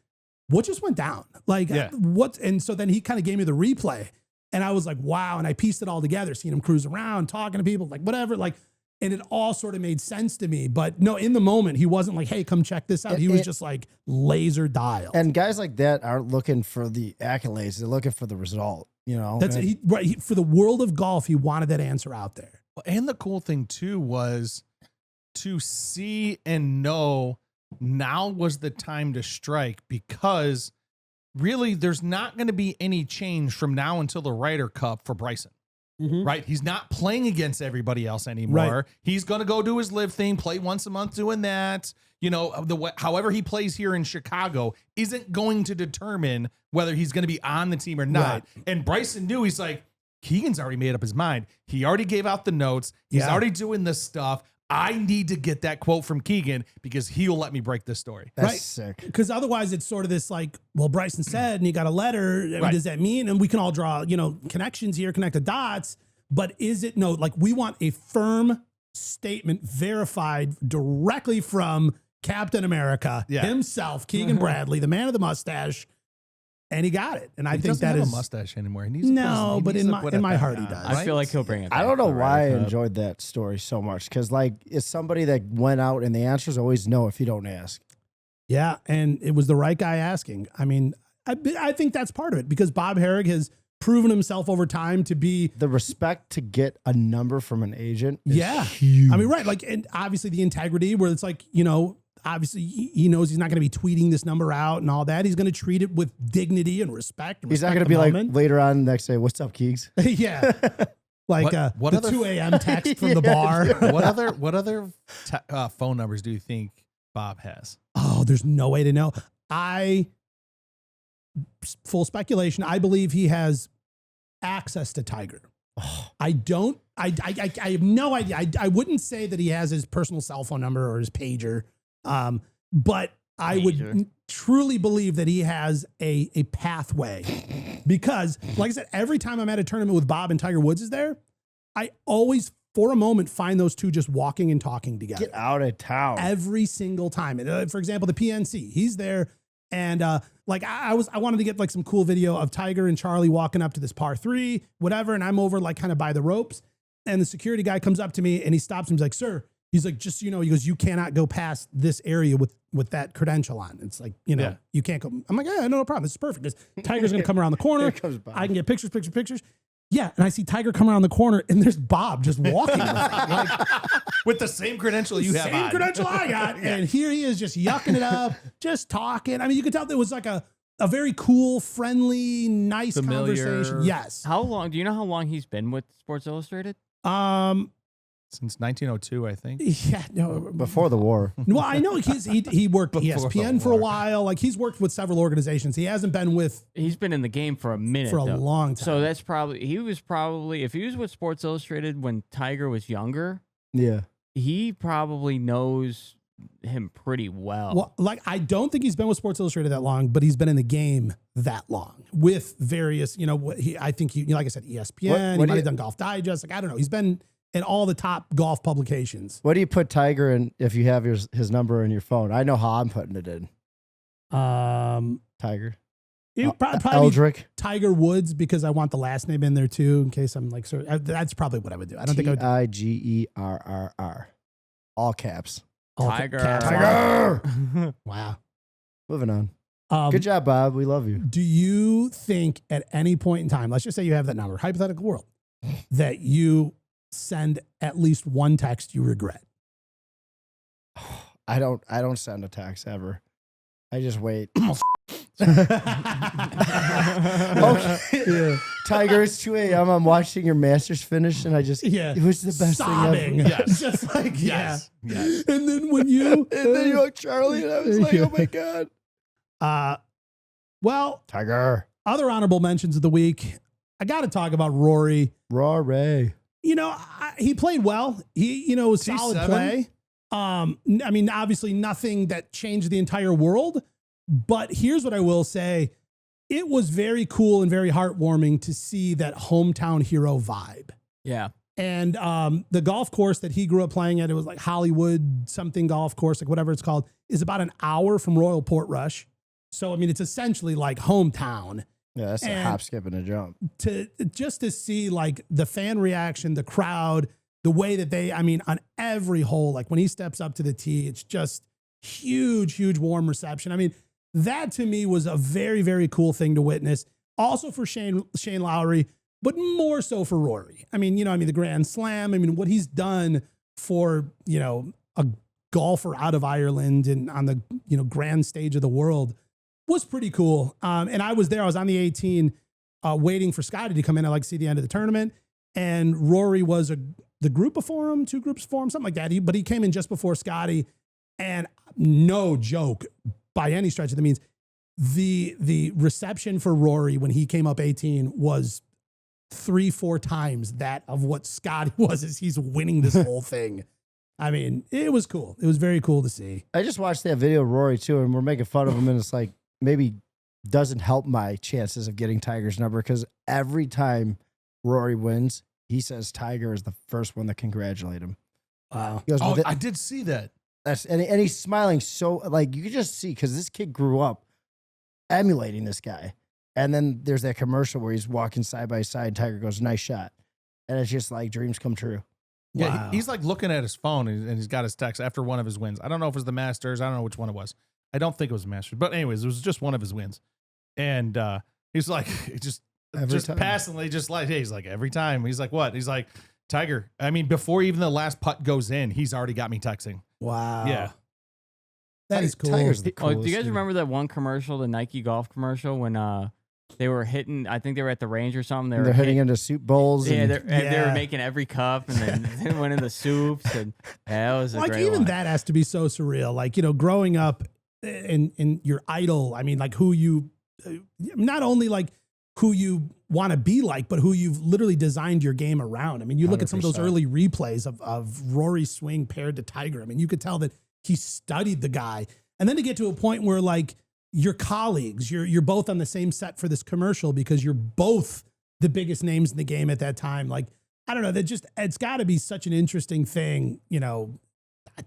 what just went down? Like, what? And so then he kind of gave me the replay. And I was like, wow. And I pieced it all together, seeing him cruise around, talking to people, like whatever, like, and it all sort of made sense to me. But no, in the moment, he wasn't like, hey, come check this out. He was just like laser dialed. And guys like that aren't looking for the accolades. They're looking for the result, you know? That's right. For the world of golf, he wanted that answer out there. And the cool thing too was to see and know now was the time to strike, because really there's not going to be any change from now until the Ryder Cup for Bryson. Right? He's not playing against everybody else anymore. Right. He's going to go do his live thing, play once a month doing that. You know, however he plays here in Chicago isn't going to determine whether he's going to be on the team or not. Right. And Bryson knew, he's like, Keegan's already made up his mind. He already gave out the notes. He's already doing this stuff. I need to get that quote from Keegan because he'll let me break this story. That's sick. Because otherwise it's sort of this like, well, Bryson said, and he got a letter. I mean, does that mean? And we can all draw, you know, connections here, connect the dots. But is it like we want a firm statement verified directly from Captain America himself, Keegan Bradley, the man of the mustache. And he got it. And I think that is a mustache anymore. He needs but in my heart he does. I feel like he'll bring it back. I don't know for why I Ryder Cup. enjoyed that story so much. Because, like, it's somebody that went out and the answers always no if you don't ask. Yeah. And it was the right guy asking. I mean, I think that's part of it because Bob Harig has proven himself over time to be the respect to get a number from an agent. Is huge. I mean, right. Like, and obviously the integrity where it's like, you know, obviously he knows he's not going to be tweeting this number out and all that. He's going to treat it with dignity and respect. He's not going to be like later on next day, what's up, Keegs? Yeah. Like what the other 2 a.m. text from the bar. What other phone numbers do you think Bob has? Oh, there's no way to know. Full speculation. I believe he has access to Tiger. I have no idea. I wouldn't say that he has his personal cell phone number or his pager. But I would truly believe that he has a pathway because, like I said, every time I'm at a tournament with Bob and Tiger Woods is there, I always, for a moment, find those two just walking and talking together. Get out of town. Every single time. For example, the PNC, he's there. And like I wanted to get like some cool video of Tiger and Charlie walking up to this par 3, whatever. And I'm over like kind of by the ropes. And the security guy comes up to me and he stops and he's like, sir, he's like, just, you know, he goes, you cannot go past this area with that credential on. It's like, you know, you can't go. I'm like, yeah, no problem. This is perfect. Because Tiger's going to come around the corner. I can get pictures. Yeah. And I see Tiger come around the corner and there's Bob just walking with the same credential you have. Same credential I got. And here he is just yucking it up, just talking. I mean, you could tell there was like a very cool, friendly, nice conversation. Yes. How long? Do you know how long he's been with Sports Illustrated? Since 1902, I think. Yeah, no. Before the war. Well, I know he worked ESPN for a while. Like he's worked with several organizations. He hasn't been with. He's been in the game for a minute. For a long time. So that's probably if he was with Sports Illustrated when Tiger was younger. Yeah. He probably knows him pretty well. Well, like I don't think he's been with Sports Illustrated that long, but he's been in the game that long with various. You know, I think he, like I said, ESPN. He might have done Golf Digest. Like I don't know. He's been in all the top golf publications. What do you put Tiger in if you have his number in your phone? I know how I'm putting it in. Tiger. Probably Eldrick. Tiger Woods, because I want the last name in there too, in case I'm like, that's probably what I would do. I don't think I would. Tigerrr. All caps. Tiger. Tiger. Wow. Moving on. Good job, Bob. We love you. Do you think at any point in time, let's just say you have that number, hypothetical world, that you send at least one text you regret? I don't send a text ever. I just wait. Okay. Yeah. Tiger, it's 2 a.m. I'm watching your Masters finish, and it was the best Sobbing. thing ever. Yes. Just like, Yes. Yes. And then when you, And then you hugged Charlie, and I was like, oh my God. Well, Tiger. other honorable mentions of the week, I got to talk about Rory. Rory. He played well. He, was solid T7? play. I mean, obviously nothing that changed the entire world, but here's what I will say. It was very cool and very heartwarming to see that hometown hero vibe. Yeah. And the golf course that he grew up playing at, it was like Hollywood something golf course, like whatever it's called, is about an hour from Royal Portrush. So, I mean, it's essentially like hometown. Yeah, that's a hop, skip, and a jump. To see like the fan reaction, the crowd, the way that they, I mean, on every hole, like when he steps up to the tee, it's just huge warm reception. I mean, that to me was a very, very cool thing to witness. Also for Shane Lowry, but more so for Rory. I mean, the Grand Slam. I mean, what he's done for, a golfer out of Ireland and on the, grand stage of the world was pretty cool. And I was there. I was on the 18 waiting for Scottie to come in. I like to see the end of the tournament. And Rory was the group before him, 2 groups before him, something like that. But he came in just before Scottie. And no joke, by any stretch of the means, the reception for Rory when he came up 18 was 3-4 times that of what Scottie was as he's winning this whole thing. I mean, it was cool. It was very cool to see. I just watched that video of Rory too, and we're making fun of him, and it's like maybe doesn't help my chances of getting Tiger's number, because every time Rory wins, he says Tiger is the first one to congratulate him. Wow. He goes, Oh, I did see that. and he's smiling so, like, you could just see, because this kid grew up emulating this guy. And then there's that commercial where he's walking side by side, and Tiger goes, nice shot. And it's just like dreams come true. Yeah, Wow. he's like looking at his phone, and he's got his text after one of his wins. I don't know if it was the Masters. I don't know which one it was. I don't think it was the Masters. But anyways, it was just one of his wins. And he's like, just Time. passingly, just like, hey, he's like, every time. He's like, what? He's like, Tiger. I mean, before even the last putt goes in, he's already got me texting. Wow. Yeah. That is cool. Tiger's the Do coolest you guys dude. remember that one commercial, the Nike golf commercial, when they were hitting? I think they were at the range or something. They're hitting into soup bowls. Yeah, and they were making every cup, and then they went in the soups, and that was a Like great even one. that has to be so surreal. Like, growing up in your idol, I mean, like who you, not only like who you want to be like, but who you've literally designed your game around. I mean, you look at some of those 100%. early replays of Rory's swing paired to Tiger. I mean, you could tell that he studied the guy. And then to get to a point where like your colleagues, you're both on the same set for this commercial because you're both the biggest names in the game at that time. Like, I don't know, it's got to be such an interesting thing,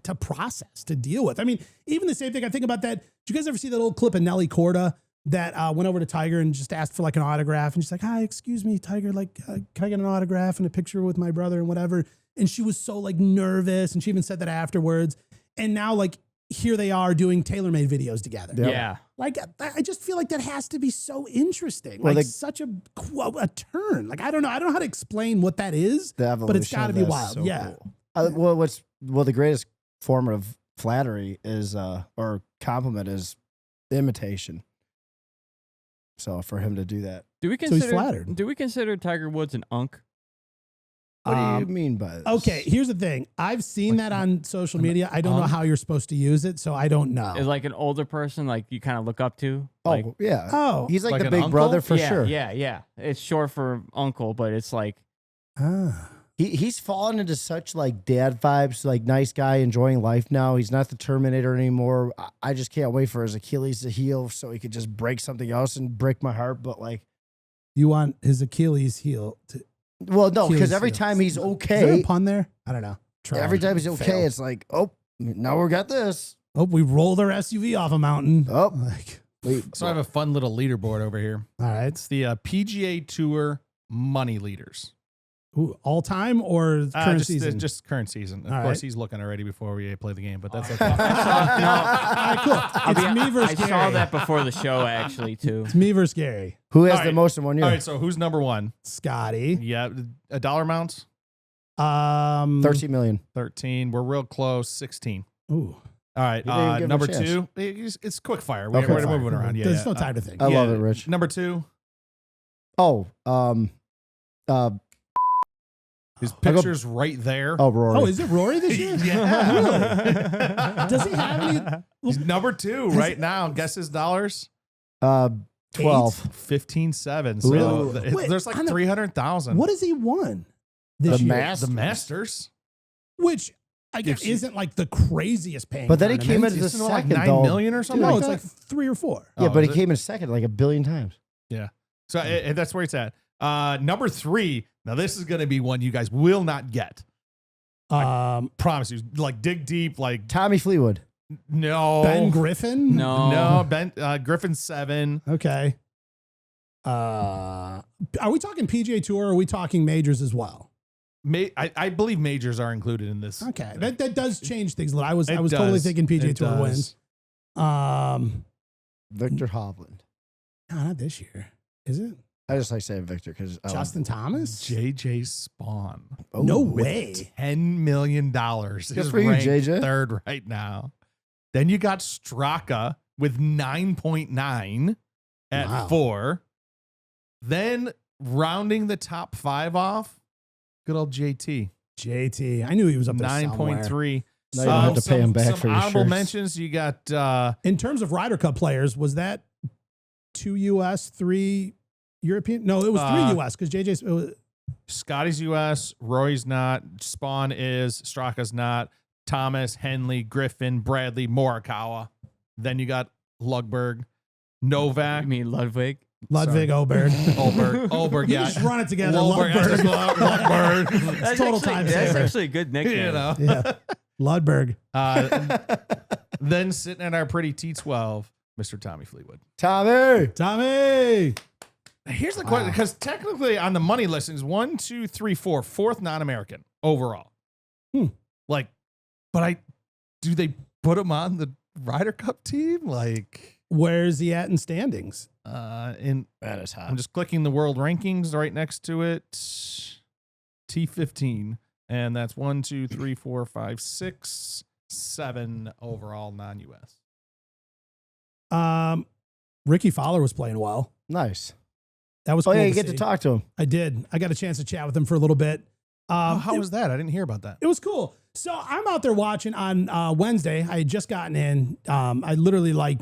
to process, to deal with. I mean, even the same thing, I think about that. Did you guys ever see that old clip of Nelly Corda that went over to Tiger and just asked for like an autograph? And she's like, hi, excuse me, Tiger, like, can I get an autograph and a picture with my brother and whatever? And she was so like nervous. And she even said that afterwards. And now like, here they are doing TaylorMade videos together. Yeah. Like, I just feel like that has to be so interesting. Well, Like such a turn. Like, I don't know how to explain what that is, the evolution but it's got to of be that's wild. so Yeah. cool. The greatest form of flattery is or compliment is imitation. So for him to do that, Do we So he's consider? flattered. Do we consider Tiger Woods an unk? what do you mean by this? Okay, here's the thing. I've seen that on social media. I don't know how you're supposed to use it, so I don't know. Is like an older person, like you kind of look up to? Oh Like, yeah. Oh. He's like Like the an big uncle? brother for yeah, sure. Yeah. It's short for uncle, but it's like He's fallen into such like dad vibes, like nice guy enjoying life now. He's not the Terminator anymore. I just can't wait for his Achilles to heal so he could just break something else and break my heart. But like, You want his Achilles heel to. well, no, because Achilles every heel. time he's Is there okay, a pun there? I don't know. Try. every time he's okay, Fail. it's like, oh, now we got this. Oh, we rolled our SUV off a mountain. Oh. Like, So I have a fun little leaderboard over here. All right. It's the PGA Tour money leaders. Ooh, all time or current season? Just current season. Of All course, right. he's looking already before we play the game, but that's okay. All right, cool. It's me versus I Gary. saw that before the show, actually, too. It's me versus Gary. Who has All the right. most in 1 year? All right, so who's number one? Scottie. Yeah, a dollar amounts? 13 million. 13. We're real close. 16. Ooh. All right, You didn't give him a number chance. 2. It's quick fire. Okay, We're fine. moving around. Yeah, There's yeah. no time to think. I love it, Rich. Number 2. Oh, His I'll go- picture's right there. oh, Rory. Oh, is it Rory this year? Yeah. Really? Does he have any? He's number 2 right now. Guess his dollars. 12. 15.7. So Ooh. Wait, there's like I know- 300,000. What has he won The this year? Masters. The Masters. Which I guess If you- isn't like the craziest paying. But then he came tournament. in as Isn't the it like second, 9 though. million or something? No, like it's that? like 3 or 4. Yeah, Oh, but is he it? came in second like a billion times. So that's where it's at. Number 3. Now this is going to be one you guys will not get. Promise you. Like dig deep. Like Tommy Fleetwood. no. Ben Griffin. No. Ben Griffin's 7. Okay. Are we talking PGA Tour? Or are we talking majors as well? I believe majors are included in this. Okay, that does change things a little. I was It totally does. thinking PGA It Tour does. wins. Victor Hovland. No, not this year. Is it I just like saying Victor because Justin Thomas? JJ Spawn. No with way. $10 million. Good is for you, ranked JJ. 3rd right now. Then you got Straka with 9.9 at Wow. 4. Then rounding the top 5 off, good old JT. JT. I knew he was up there 9.3. Now you don't have to pay him back for your honorable shirts. mentions. You got In terms of Ryder Cup players, was that 2 US, 3 European? No, it was 3 US because JJ's. It was, Scottie's US, Rory's not, Spawn is, Straka's not, Thomas, Henley, Griffin, Bradley, Morikawa. Then you got Lugberg, Novak, I mean, Ludwig. Ludwig Oberg. Oberg, You yeah. just run it together. Ludberg, Lundberg. Ludberg. Total time That's saver. actually a good nickname. You know. Yeah. Ludberg. Then sitting at our pretty T12, Mr. Tommy Fleetwood. Tommy. Tommy. Here's the question, because technically on the money listings, 1, 2, 3, 4, fourth non-American overall. Like, but do they put him on the Ryder Cup team? Like, Where's he at in standings? That is hot. I'm just clicking the world rankings right next to it. T15, and that's 1, 2, 3, 4, 5, 6, 7 overall non-US. Rickie Fowler was playing well. Nice. That was Oh, cool yeah, you to get to see. talk to him. I did. I got a chance to chat with him for a little bit. How it- was that? I didn't hear about that. It was cool. So I'm out there watching on Wednesday. I had just gotten in. I literally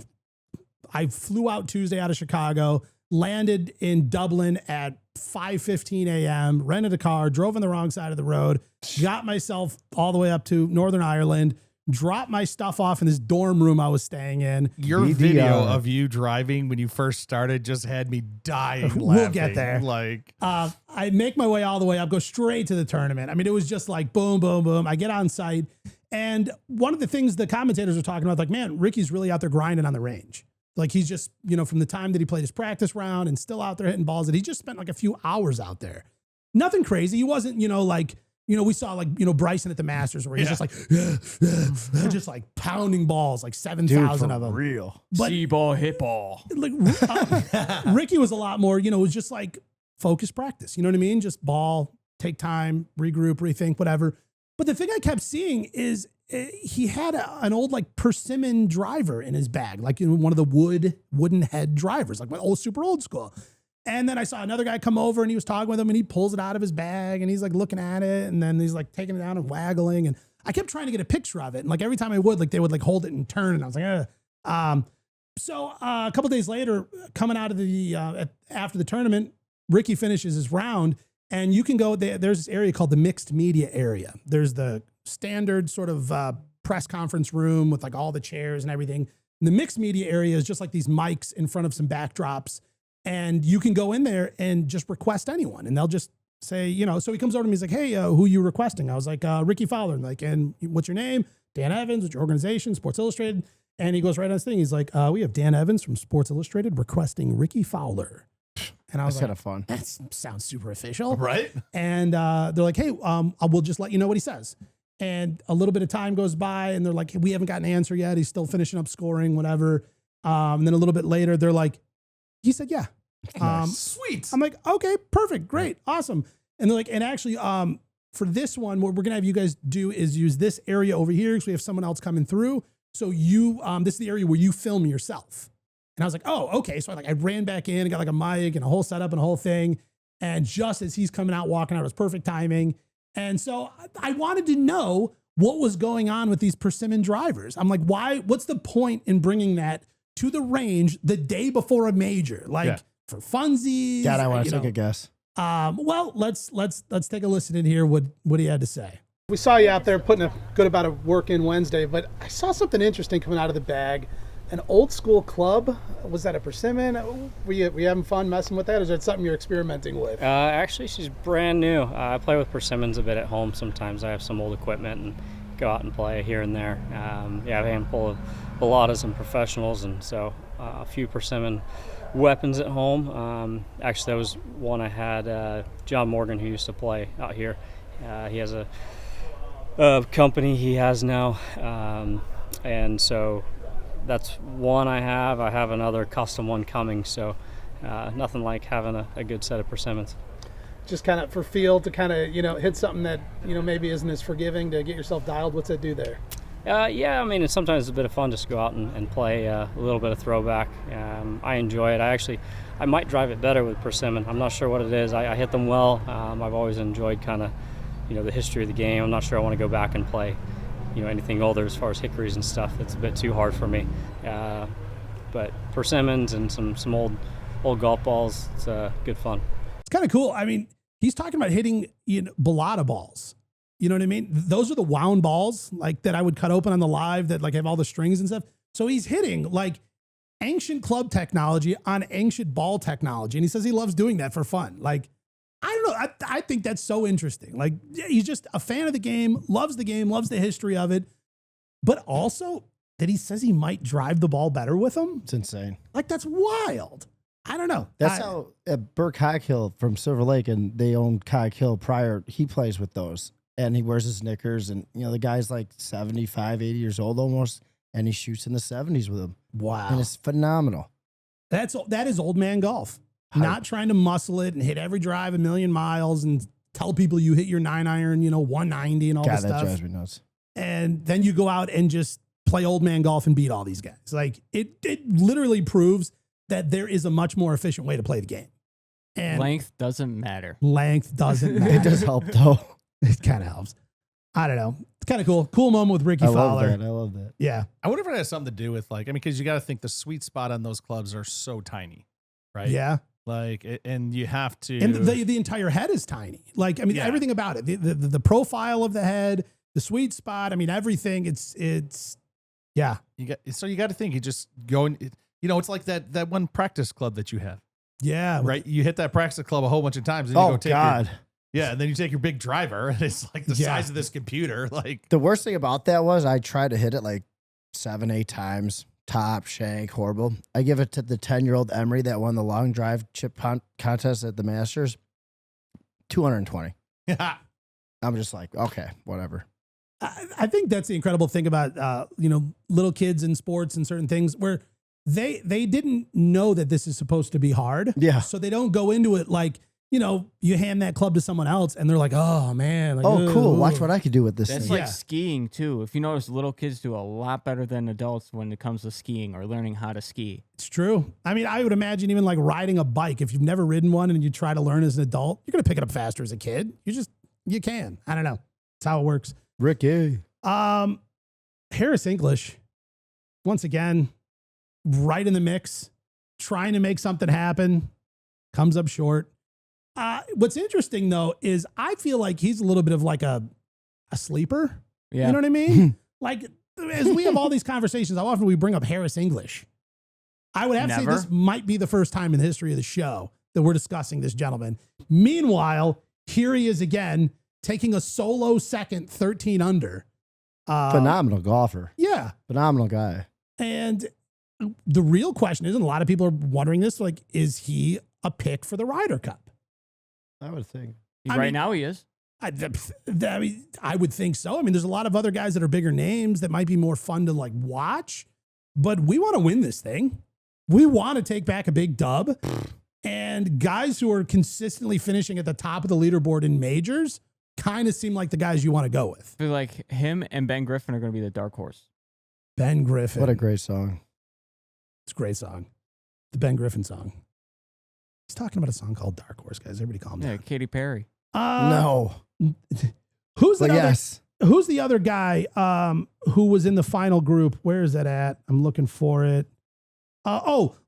I flew out Tuesday out of Chicago, landed in Dublin at 5:15 a.m., rented a car, drove on the wrong side of the road, got myself all the way up to Northern Ireland, dropped my stuff off in this dorm room I was staying in. Your VDR. video of you driving when you first started just had me dying laughing. We'll get there. Like, I make my way all the way up, go straight to the tournament. I mean, it was just like boom, boom, boom. I get on site. And one of the things the commentators were talking about, like, man, Rickie's really out there grinding on the range. Like he's just, from the time that he played his practice round and still out there hitting balls, that he just spent like a few hours out there. Nothing crazy. He wasn't, we saw Bryson at the Masters where he's just like, just like pounding balls, like 7,000 of them. Real. But See ball, hit ball. like Rickie was a lot more, it was just like focused practice. You know what I mean? Just ball, take time, regroup, rethink, whatever. But the thing I kept seeing is he had an old like Persimmon driver in his bag, like one of the wooden head drivers, like super old school. And then I saw another guy come over and he was talking with him and he pulls it out of his bag and he's like looking at it and then he's like taking it down and waggling. And I kept trying to get a picture of it. And like every time I would, like they would like hold it and turn. And I was like, So a couple days later, coming out of the after the tournament, Rickie finishes his round, and you can go there. There's this area called the mixed media area. There's the standard sort of press conference room with like all the chairs and everything. And the mixed media area is just like these mics in front of some backdrops, and you can go in there and just request anyone, and they'll just say, So he comes over to me, he's like, "Hey, who you requesting?" I was like, "Rickie Fowler." And like, "And what's your name?" Dan Evans. What's your organization? Sports Illustrated. And he goes right on his thing. He's like, we have Dan Evans from Sports Illustrated requesting Rickie Fowler. And I was That's like, kind of fun. that sounds super official. Right? And they're like, hey, we'll just let you know what he says. And a little bit of time goes by and they're like, hey, we haven't gotten an answer yet. He's still finishing up scoring, whatever. And then a little bit later, they're like, he said, yeah. Sweet. I'm like, okay, perfect, great, awesome. And they're like, and actually, for this one, what we're gonna have you guys do is use this area over here because we have someone else coming through. So you, this is the area where you film yourself. And I was like, oh, okay. So I ran back in and got like a mic and a whole setup and a whole thing. And just as he's coming out, walking out, it was perfect timing. And so I wanted to know what was going on with these Persimmon drivers. I'm like, what's the point in bringing that to the range the day before a major? Like for funsies. God, I want to take a guess. Well, let's take a listen in here what he had to say. We saw you out there putting a good amount of work in Wednesday, but I saw something interesting coming out of the bag. An old school club. Was that a Persimmon? Were you having fun messing with that, or is that something you're experimenting with? Actually, she's brand new. I play with Persimmons a bit at home sometimes. I have some old equipment and go out and play here and there. I have a handful of Bellatas and professionals, and so a few Persimmon weapons at home. Actually, that was one I had John Morgan, who used to play out here. He has a company he has now, and so that's one I have. I have another custom one coming, so nothing like having a good set of Persimmons. Just kind of for feel to kind of, hit something that, maybe isn't as forgiving to get yourself dialed. What's that do there? Yeah, I mean, sometimes it's a bit of fun just to go out and play a little bit of throwback. I enjoy it. I might drive it better with Persimmon. I'm not sure what it is. I hit them well. I've always enjoyed kind of, the history of the game. I'm not sure I want to go back and play anything older as far as hickories and stuff. It's a bit too hard for me. But Persimmons and some old golf balls, it's good fun. It's kind of cool. I mean, he's talking about hitting Bellata balls. You know what I mean? Those are the wound balls like that I would cut open on the live that like have all the strings and stuff. So he's hitting like ancient club technology on ancient ball technology. And he says he loves doing that for fun. Like, I don't know. I think that's so interesting. Like, he's just a fan of the game, loves the history of it, but also that he says he might drive the ball better with him. It's insane. Like, that's wild. I don't know. That's how Burke Highkill from Silver Lake, and they owned Highkill prior. He plays with those, and he wears his knickers, and the guy's like 75, 80 years old almost, and he shoots in the 70s with them. Wow. And it's phenomenal. That is old man golf. Not trying to muscle it and hit every drive a million miles and tell people you hit your 9-iron, 190 and all this stuff. God, that drives me nuts. And then you go out and just play old man golf and beat all these guys. Like, it literally proves that there is a much more efficient way to play the game. And length doesn't matter. Length doesn't matter. It does help, though. It kind of helps. I don't know. It's kind of cool. Cool moment with Rickie Fowler. I love that. Yeah. I wonder if it has something to do with because you got to think the sweet spot on those clubs are so tiny, right? Yeah. Like, and you have to, and the entire head is tiny. Like, I mean, everything about it, the profile of the head, the sweet spot. I mean, everything. It's yeah. You got to think you just go and it's like that one practice club that you have. Yeah. Right. You hit that practice club a whole bunch of times. And you go take and then you take your big driver, and it's like the size of this computer. Like, the worst thing about that was I tried to hit it like 7-8 times. Top, shank, horrible. I give it to the 10-year-old Emery that won the long drive chip contest at the Masters. 220. I'm just like, okay, whatever. I think that's the incredible thing about little kids in sports and certain things where they didn't know that this is supposed to be hard. Yeah. So they don't go into it like, you hand that club to someone else and they're like, oh man. Like, oh, cool. Watch what I could do with this That's thing. like skiing too. If you notice, little kids do a lot better than adults when it comes to skiing or learning how to ski. It's true. I mean, I would imagine even like riding a bike, if you've never ridden one and you try to learn as an adult, you're going to pick it up faster as a kid. You can. I don't know. That's how it works. Rickie. Harris English, once again, right in the mix, trying to make something happen, comes up short. What's interesting though is I feel like he's a little bit of like a sleeper. Yeah. You know what I mean? Like, as we have all these conversations, how often we bring up Harris English? I would have to say this might be the first time in the history of the show that we're discussing this gentleman. Meanwhile, here he is again, taking a solo second, 13 under. Phenomenal golfer. Yeah. Phenomenal guy. And the real question is, and a lot of people are wondering this, like, is he a pick for the Ryder Cup? I would think. Now he is. I would think so. I mean, there's a lot of other guys that are bigger names that might be more fun to like watch, but we want to win this thing. We want to take back a big dub. And guys who are consistently finishing at the top of the leaderboard in majors kind of seem like the guys you want to go with. I feel like him and Ben Griffin are going to be the dark horse. Ben Griffin. What a great song. It's a great song. The Ben Griffin song. He's talking about a song called Dark Horse, guys. Everybody calm down. Yeah, Katy Perry. No. Who's the But other, yes. Who's the other guy who was in the final group? Where is that at? I'm looking for it.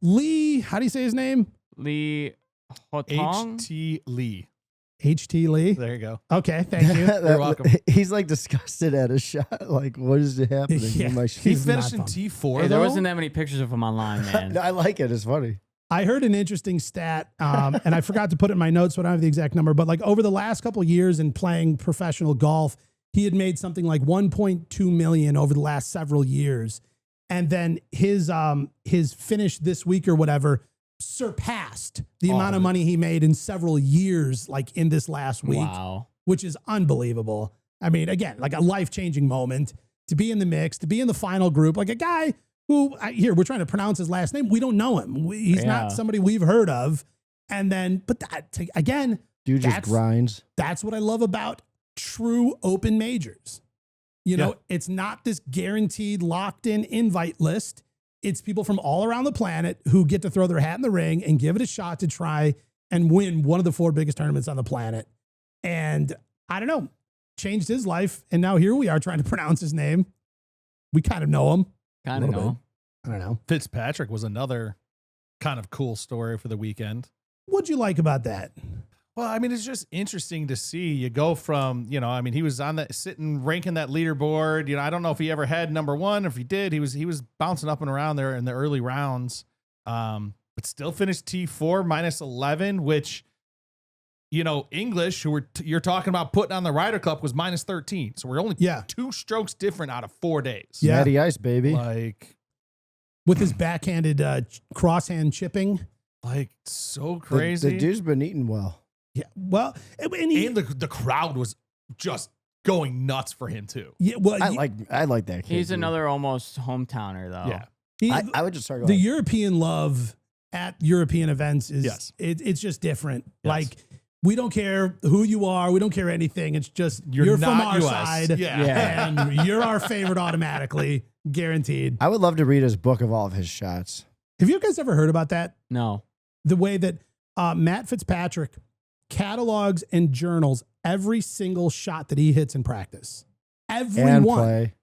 Lee. How do you say his name? Lee Hotong. H.T. Lee. H.T. Lee. There you go. Okay, thank you. You're welcome. He's like disgusted at a shot. Like, what is happening? Yeah. I'm like, He He's finished not in fun. T4, Hey, though. there wasn't that many pictures of him online, man. I like it. It's funny. I heard an interesting stat, and I forgot to put it in my notes, so I don't have the exact number, but like over the last couple of years in playing professional golf, he had made something like 1.2 million over the last several years. And then his finish this week or whatever surpassed the amount of money he made in several years, like in this last week, Wow. which is unbelievable. I mean, again, like a life-changing moment to be in the mix, to be in the final group, like a guy who we're trying to pronounce his last name. We don't know him. He's not somebody we've heard of. And then, but again, Dude just grinds. that's what I love about true open majors. You know, it's not this guaranteed locked in invite list. It's people from all around the planet who get to throw their hat in the ring and give it a shot to try and win one of the 4 biggest tournaments on the planet. And I don't know, changed his life. And now here we are trying to pronounce his name. We kind of know him. Kind of know. I don't know. Fitzpatrick was another kind of cool story for the weekend. What'd you like about that? Well, I mean, it's just interesting to see you go from, I mean, he was on that sitting, ranking that leaderboard. I don't know if he ever had number one. If he did, he was bouncing up and around there in the early rounds. But still finished T4 minus 11, which, English, who you're talking about putting on the Ryder Cup, was minus 13. So we're only 2 strokes different out of 4 days. Yeah. Matty Ice, baby. Like, With his backhand crosshand chipping. like so crazy. The dude's been eating well. Yeah. Well, and the crowd was just going nuts for him too. yeah, well, I like that kid. He's dude. another almost hometowner, though. Yeah. I would just start the going. European love at European events is it's just different. Yes. Like we don't care who you are, we don't care anything. It's just you're from not our US. side, Yeah. and you're our favorite automatically, guaranteed. I would love to read his book of all of his shots. Have you guys ever heard about that? No. The way that Matt Fitzpatrick catalogs and journals every single shot that he hits in practice, every And one, play.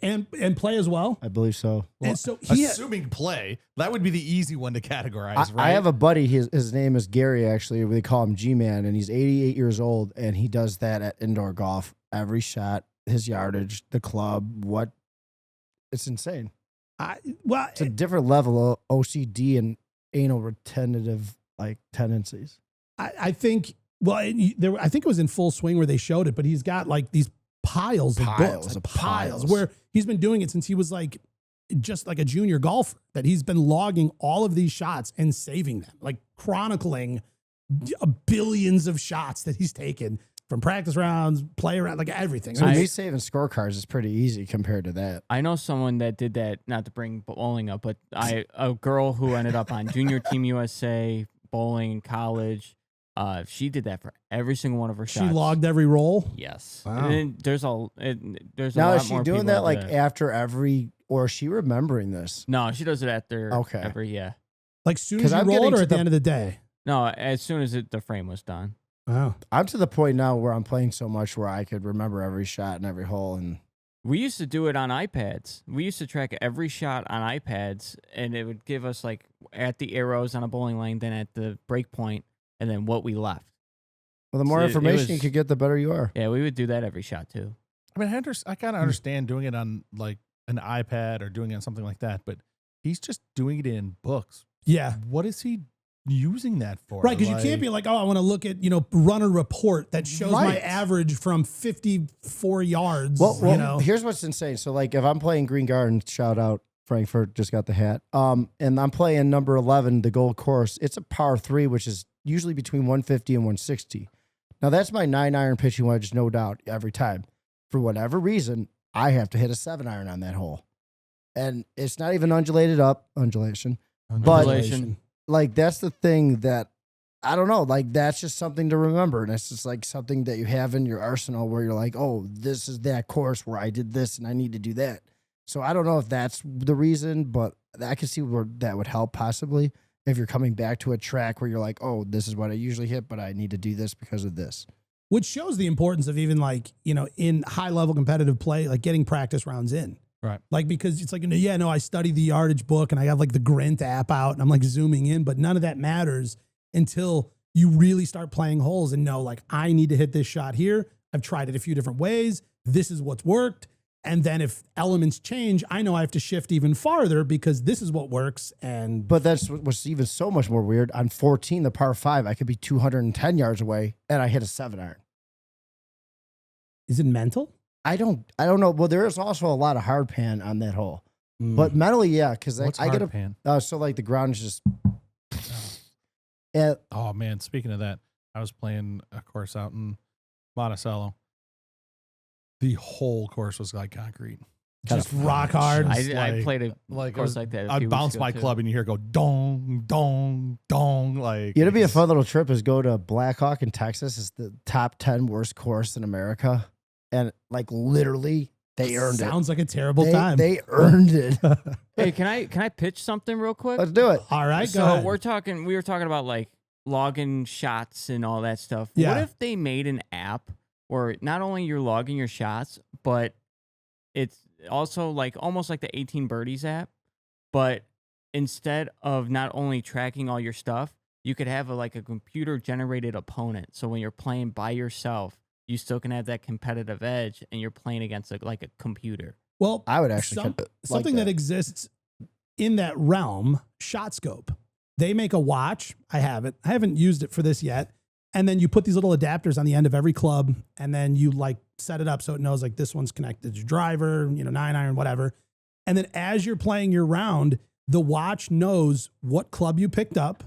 and play as well. I believe so. And so he Assuming play, that would be the easy one to categorize, right? I have a buddy, his name is Gary, actually. They call him G-Man, and he's 88 years old, and he does that at indoor golf. Every shot, his yardage, the club, it's insane. It's a different level of OCD and anal retentive tendencies. I think, well, I think it was in Full Swing where they showed it, but he's got like these piles of books, like piles, where he's been doing it since he was like just like a junior golfer, that he's been logging all of these shots and saving them, like chronicling billions of shots that he's taken from practice rounds, play around, like everything. So me saving scorecards is pretty easy compared to that. I know someone that did that, not to bring bowling up, but a girl who ended up on Junior Team USA, bowling in college. She did that for every single one of her shots. She logged every roll. Yes. Wow. And then there's a Now, lot is she more doing people that out like there. after every, or is she remembering this? No, she does it after Okay. every, yeah. Like soon 'Cause as you I'm roll getting it or to at the the- end of the day. No, as soon as the frame was done. Wow. I'm to the point now where I'm playing so much where I could remember every shot and every hole. And We used to do it on iPads. We used to track every shot on iPads, and it would give us like at the arrows on a bowling lane, then at the break point, and then what we left. well, the more So it information you was- could get, the better you are. Yeah, we would do that every shot too. I mean, I kind of understand doing it on like an iPad or doing it on something like that, but he's just doing it in books. Yeah. What is he using that for? Right, because you can't be like, oh, I want to look at, run a report that shows my Right. average from 54 yards. Well, here's what's insane. So, like, if I'm playing Green Garden, shout out Frankfurt just got the hat. And I'm playing number 11, the Gold Course. It's a par 3, which is usually between 150 and 160. Now, that's my 9-iron pitching wedge, no doubt, every time. For whatever reason, I have to hit a 7-iron on that hole. And it's not even undulation. But, like, that's the thing that, I don't know, like, that's just something to remember. And it's just, like, something that you have in your arsenal where you're like, oh, this is that course where I did this and I need to do that. So I don't know if that's the reason, but I can see where that would help possibly if you're coming back to a track where you're like, oh, this is what I usually hit, but I need to do this because of this. Which shows the importance of even like, you know, in high level competitive play, like getting practice rounds in. Right. Like, because it's like, yeah, no, I studied the yardage book and I have like the Grint app out and I'm like zooming in, but none of that matters until you really start playing holes and know, like, I need to hit this shot here. I've tried it a few different ways. This is what's worked. And then if elements change, I know I have to shift even farther because this is what works. But that's what's even so much more weird. On 14, the par 5, I could be 210 yards away and I hit a 7-iron. Is it mental? I don't know. Well, there is also a lot of hard pan on that hole. But mentally, yeah, because I get a pan? So like the ground is just. Oh man, speaking of that, I was playing a course out in Monticello. The whole course was like concrete. Just rock hard. I played a course like that. I'd bounce my club and you hear it go dong, dong, dong. Like, it'd be a fun little trip is go to Blackhawk in Texas. It's the top 10 worst course in America. And like literally they earned it. Sounds like a terrible time. They earned it. Hey, can I pitch something real quick? Let's do it. All right, go So ahead. we were talking about like logging shots and all that stuff. Yeah. What if they made an app where not only you're logging your shots, but it's also like almost like the 18 Birdies app, but instead of not only tracking all your stuff, you could have like a computer generated opponent. So when you're playing by yourself, you still can have that competitive edge and you're playing against like a computer. Well, I would actually something that exists in that realm, ShotScope. They make a watch. I haven't used it for this yet. And then you put these little adapters on the end of every club, and then you like set it up so it knows like this one's connected to your driver, 9-iron, whatever. And then as you're playing your round, the watch knows what club you picked up,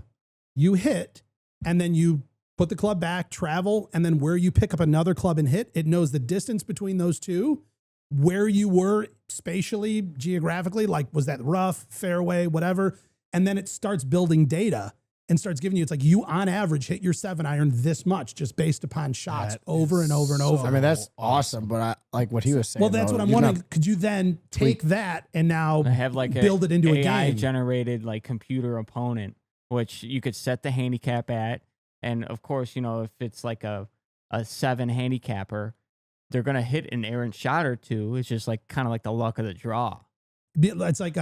you hit, and then you put the club back, travel, and then where you pick up another club and hit, it knows the distance between those two, where you were spatially, geographically, like was that rough, fairway, whatever. And then it starts building data and starts giving you, it's like you on average hit your 7-iron this much just based upon shots over and over and over. I mean, that's awesome. But I like what he was saying. Well, that's what I'm wondering. Could you then take that and now have like build it into a AI game? generated like computer opponent, which you could set the handicap at. And of course, if it's like a 7 handicapper, they're going to hit an errant shot or two. It's just like kind of like the luck of the draw. It's like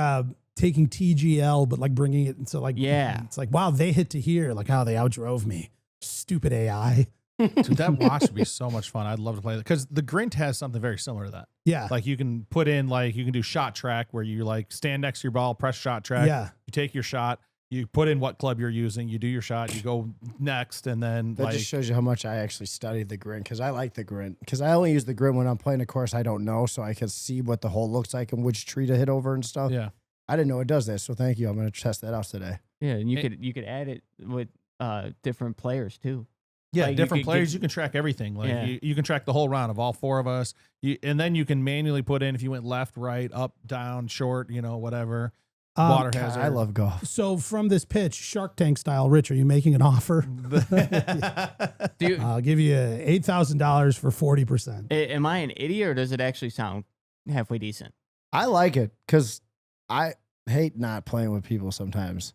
taking TGL, but like bringing it into like, yeah, it's like, wow, they hit to here. Like, how they outdrove me. Stupid AI. Dude, that watch would be so much fun. I'd love to play that because the Grint has something very similar to that. Yeah. Like you can put in, like you can do shot track where you like stand next to your ball, press shot track. Yeah. You take your shot, you put in what club you're using, you do your shot, you go next, and then that just shows you how much I actually studied the Grint because I like the Grint because I only use the Grint when I'm playing a course I don't know, so I can see what the hole looks like and which tree to hit over and stuff. Yeah. I didn't know it does that, so thank you. I'm going to test that out today. Yeah, and you could add it with different players too. Yeah, like different players. You can track everything. Like you can track the whole round of all 4 of us. And then you can manually put in if you went left, right, up, down, short, whatever. Water hazard. I love golf. So from this pitch, Shark Tank style, Rich, are you making an offer? Dude, I'll give you $8,000 for 40%. Am I an idiot or does it actually sound halfway decent? I like it because I hate not playing with people sometimes.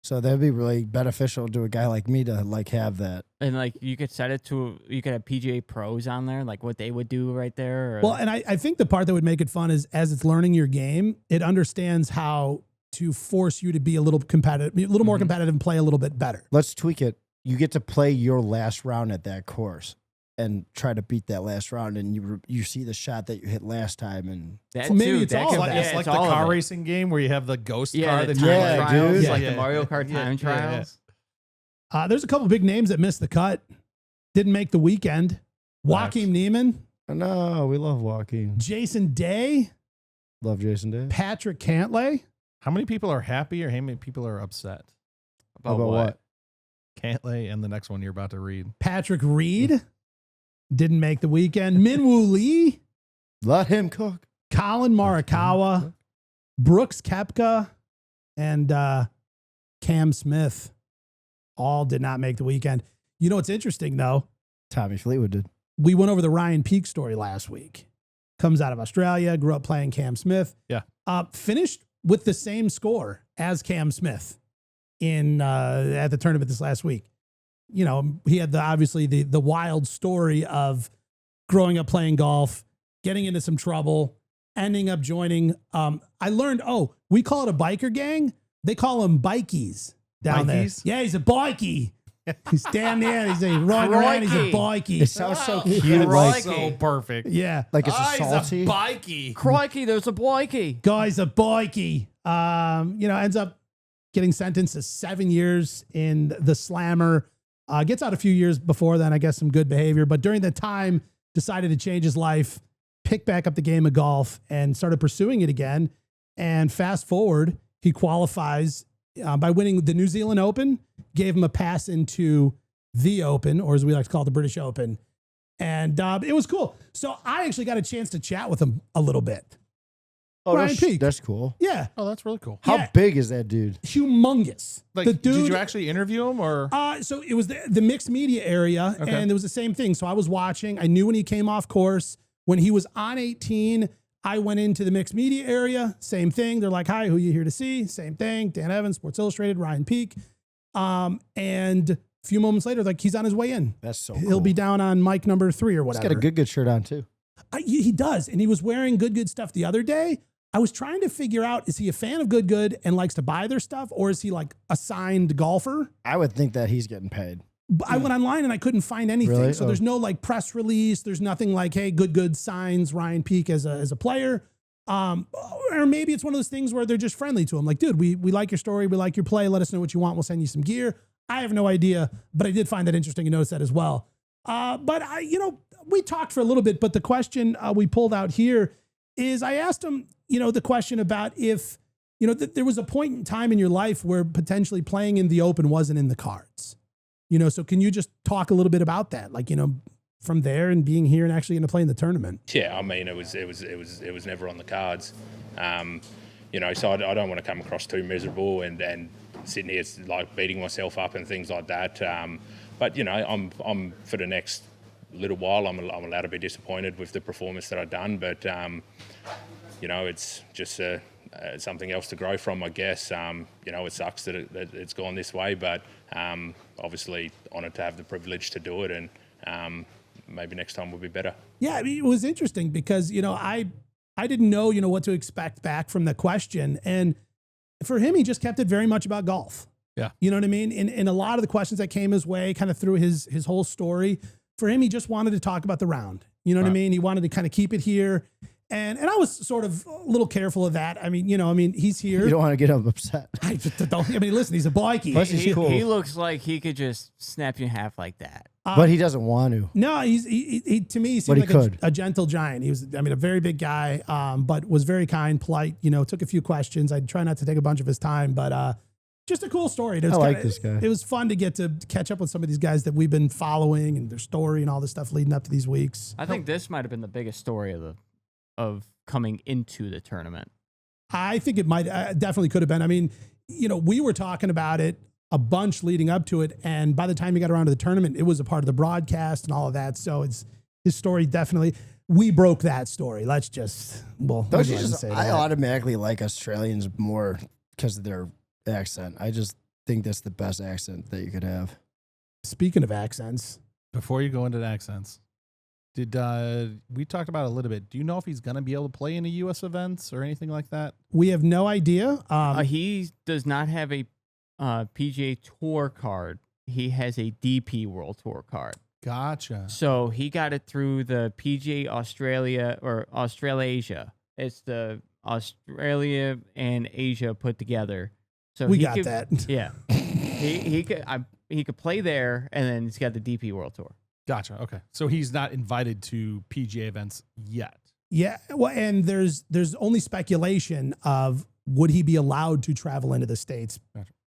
So that'd be really beneficial to a guy like me to like have that. And like you could set it to, you could have PGA pros on there, like what they would do right there. Or Well, and I think the part that would make it fun is as it's learning your game, it understands how to force you to be a little competitive, a little more competitive and play a little bit better. Let's tweak it. You get to play your last round at that course and try to beat that last round, and you see the shot that you hit last time, and that Well, maybe too, it's that all could- of that. yeah, It's like the all of car it. racing game where you have the ghost car. the that time Yeah, trials, dude. like Yeah. the Mario Kart time trials. There's a couple big names that missed the cut, didn't make the weekend. Joaquin Neiman, no, we love walking. Jason Day, Love Jason Day. Patrick Cantlay. How many people are happy or how many people are upset? About what? Cantlay and the next one you're about to read. Patrick Reed didn't make the weekend. Minwoo Lee. Let him cook. Colin Morikawa. Brooks Koepka. And Cam Smith. All did not make the weekend. You know what's interesting, though? Tommy Fleetwood did. We went over the Ryan Peake story last week. Comes out of Australia, grew up playing Cam Smith. Yeah. Finished with the same score as Cam Smith in at the tournament this last week. You know, he had obviously the wild story of growing up playing golf, getting into some trouble, ending up joining. I learned, we call it a biker gang. They call them bikies down Bikies? there. Yeah, he's a bikie. He's damn near. He's running around. He's a bikie. It sounds so Cute, cute. Like, so perfect. Yeah. like it's a He's salty. a bikey. Crikey, there's a blikey. Guy's a bikie. Ends up getting sentenced to 7 years in the slammer. Gets out a few years before then, I guess some good behavior. But during that time, decided to change his life, pick back up the game of golf, and started pursuing it again. And fast forward, he qualifies by winning the New Zealand Open, gave him a pass into the Open, or as we like to call it, the British Open. And it was cool. So I actually got a chance to chat with him a little bit. Oh, Ryan Peake. that's cool. Yeah. Oh, that's really cool. How Yeah. big is that dude? Humongous. Like, the dude, did you actually interview him or? So it was the mixed media area, Okay. and it was the same thing. So I was watching. I knew when he came off course. When he was on 18, I went into the mixed media area. Same thing. They're like, "Hi, who you here to see?" Same thing. Dan Evans, Sports Illustrated, Ryan Peake. And a few moments later, like he's on his way in. That's so He'll cool. be down on mic number 3 or He's whatever. got a good shirt on too. He does, and he was wearing good stuff the other day. I was trying to figure out, is he a fan of good and likes to buy their stuff, or is he like a signed golfer? I would think that he's getting paid. But I went online and I couldn't find anything. Really? So Oh. there's no like press release. There's nothing like, hey, good signs Ryan Peake as a player. Or maybe it's one of those things where they're just friendly to him. Like, dude, we like your story. We like your play. Let us know what you want. We'll send you some gear. I have no idea, but I did find that interesting and notice that as well. We talked for a little bit, but the question we pulled out here is I asked him, the question about if, that there was a point in time in your life where potentially playing in the Open wasn't in the cards. So can you just talk a little bit about that? Like, from there and being here and actually going to play in the tournament. Yeah, I mean, it was never on the cards. So I don't want to come across too miserable and sitting here like beating myself up and things like that. But I'm for the next little while, I'm allowed to be disappointed with the performance that I've done. But it's just something else to grow from, I guess. It sucks that it's gone this way, but obviously honoured to have the privilege to do it, and maybe next time will be better. Yeah, I mean, it was interesting because, I didn't know, what to expect back from the question. And for him, he just kept it very much about golf. Yeah. You know what I mean? In a lot of the questions that came his way, kind of through his whole story, for him, he just wanted to talk about the round. You know what I mean? He wanted to kind of keep it here. And I was sort of a little careful of that. I mean, he's here. You don't want to get him upset. Listen, he's a bikie. Plus, he's cool. He looks like he could just snap you in half like that. But he doesn't want to. No, he to me, he But seemed he like could. a gentle giant. He was, a very big guy, but was very kind, polite, took a few questions. I'd try not to take a bunch of his time, but just a cool story. It was I like kinda- this guy. It was fun to get to catch up with some of these guys that we've been following and their story and all this stuff leading up to these weeks. I think this might have been the biggest story of coming into the tournament. I think it might definitely could have been. I mean, we were talking about it a bunch leading up to it, and by the time he got around to the tournament, it was a part of the broadcast and all of that. So it's his story. Definitely, we broke that story. Let's just Don't let's you go ahead and just? say I that. automatically like Australians more because of their accent. I just think that's the best accent that you could have. Speaking of accents, Before you go into the accents, did we talked about it a little bit? Do you know if he's going to be able to play in the U.S. events or anything like that? we have no idea. He does not have a PGA Tour card. He has a DP World Tour card. Gotcha. So he got it through the PGA Australia or Australasia. It's the Australia and Asia put together. So We he got could, that. Yeah, he could play there, and then he's got the DP World Tour. Gotcha. Okay. So he's not invited to PGA events yet. Yeah, well, and there's only speculation of would he be allowed to travel into the States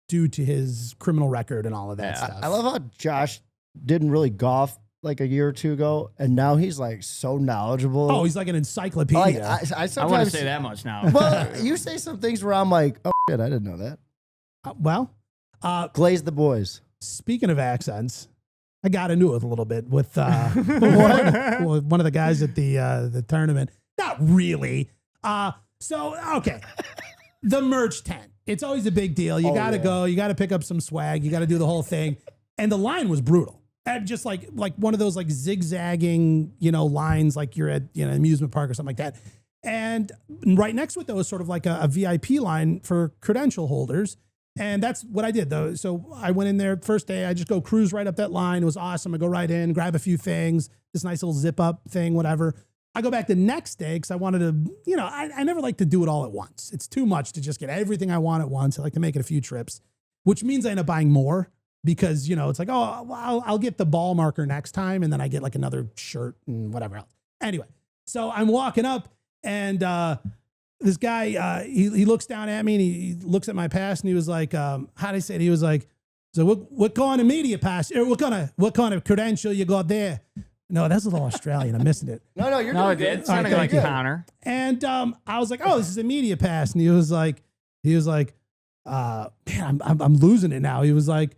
due to his criminal record and all of that stuff. I love how Josh didn't really golf like a year or two ago, and now he's like so knowledgeable. Oh, he's like an encyclopedia. Like, I I sometimes wouldn't say that much now. Well, you say some things where I'm like, oh shit, I didn't know that. Glaze the boys. Speaking of accents, I got into it a little bit with one of the guys at the tournament. Not really. Okay. The merch tent. It's always a big deal. You got to go. You got to pick up some swag. You got to do the whole thing. And the line was brutal. And just like one of those like zigzagging, lines like you're at an amusement park or something like that. And right next to it, though, is sort of like a VIP line for credential holders. And that's what I did, though. So I went in there first day. I just go cruise right up that line. It was awesome. I go right in, grab a few things, this nice little zip up thing, whatever. I go back the next day because I wanted to, I never like to do it all at once. It's too much to just get everything I want at once. I like to make it a few trips, which means I end up buying more because, it's like, oh, well, I'll get the ball marker next time. And then I get like another shirt and whatever else. Anyway, so I'm walking up and this guy, he looks down at me and he looks at my pass and he was like, how do I say it? He was like, so what kind of media pass or what kind of credential you got there? No, that's a little Australian. I'm missing it. No, you're no, doing it sounded like Connor. And I was like, oh, this is a media pass. And he was like, man, I'm losing it now. He was like,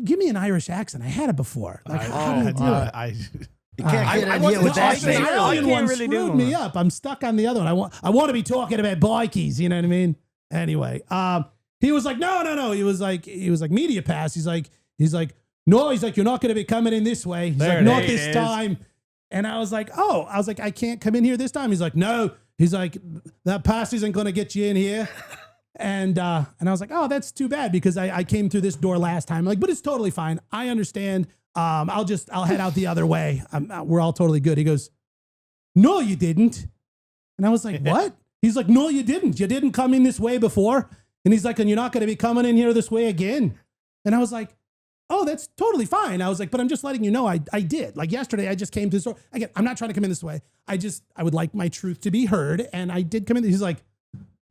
give me an Irish accent. I had it before. Like, how do you do it? You can't get in here with that The thing. Australian one really screwed do me them. up. I'm stuck on the other one. I want to be talking about bikies. You know what I mean? Anyway, he was like, no. He was like media pass. He's like, no. He's like, you're not going to be coming in this way. He's like, not this time. And I was like, I can't come in here this time. He's like, no. He's like, that pass isn't going to get you in here. And I was like, oh, that's too bad because I came through this door last time. Like, but it's totally fine. I understand. I'll head out the other way. We're all totally good. He goes, no, you didn't. And I was like, what? He's like, no, you didn't. You didn't come in this way before. And he's like, and you're not going to be coming in here this way again. And I was like, oh, that's totally fine. I was like, but I'm just letting you know I did. Like yesterday, I just came to the store. Again, I'm not trying to come in this way. I would like my truth to be heard. And I did come in. He's like,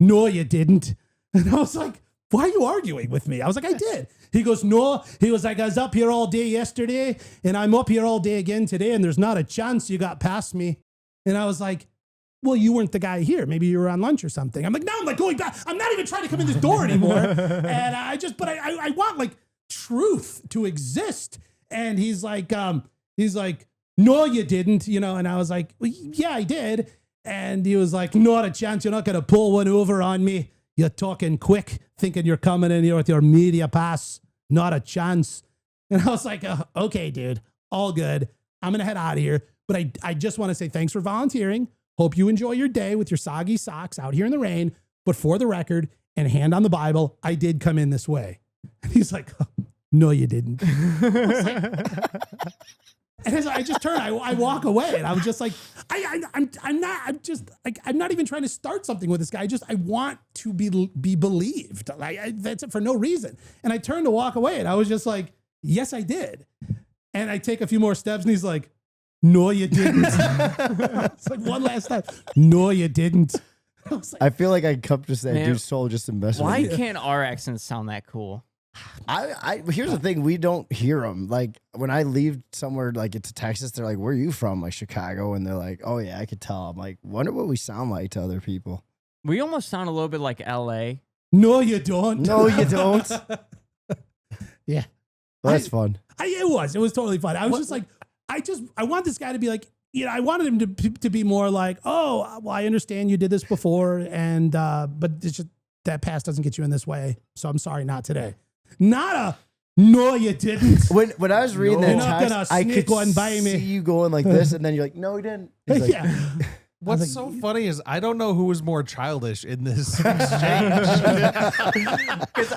no, you didn't. And I was like, why are you arguing with me? I was like, I did. He goes, no. He was like, I was up here all day yesterday and I'm up here all day again today. And there's not a chance you got past me. And I was like, well, you weren't the guy here. Maybe you were on lunch or something. I'm like, no, I'm like going back. I'm not even trying to come in this door anymore. And I want like truth to exist. And he's like, no, you didn't, and I was like, well, yeah, I did. And he was like, not a chance. You're not going to pull one over on me. You're talking quick, thinking you're coming in here with your media pass. Not a chance. And I was like, okay, dude, all good. I'm going to head out of here. But I just want to say thanks for volunteering. Hope you enjoy your day with your soggy socks out here in the rain. But for the record, and hand on the Bible, I did come in this way. And he's like, oh, no, you didn't. And as I just turn, I walk away, and I was just like, I'm not even trying to start something with this guy. I want to be believed. That's it for no reason. And I turned to walk away, and I was just like, yes, I did. And I take a few more steps, and he's like, no, you didn't. It's like one last time. No, you didn't. I feel like I come to say, dude's soul just to mess with Why you. can't our accents sound that cool? Here's the thing, we don't hear them. Like when I leave somewhere like it's Texas, they're like, where are you from? Like Chicago. And they're like, oh yeah, I could tell. I'm like, wonder what we sound like to other people. We almost sound a little bit like LA. No, you don't. No, you don't. Yeah. Well, that's fun. It was totally fun. I was just like, I want this guy to be like, I wanted him to be more like, oh, well, I understand you did this before. And, but it's just that pass doesn't get you in this way. So I'm sorry, not today. Not a, no, you didn't. When I was reading You're that not text, gonna I sneak could one by me. see you going like this, and then you're like, no, he didn't. He's like, Yeah. What's so funny is I don't know who was more childish in this exchange.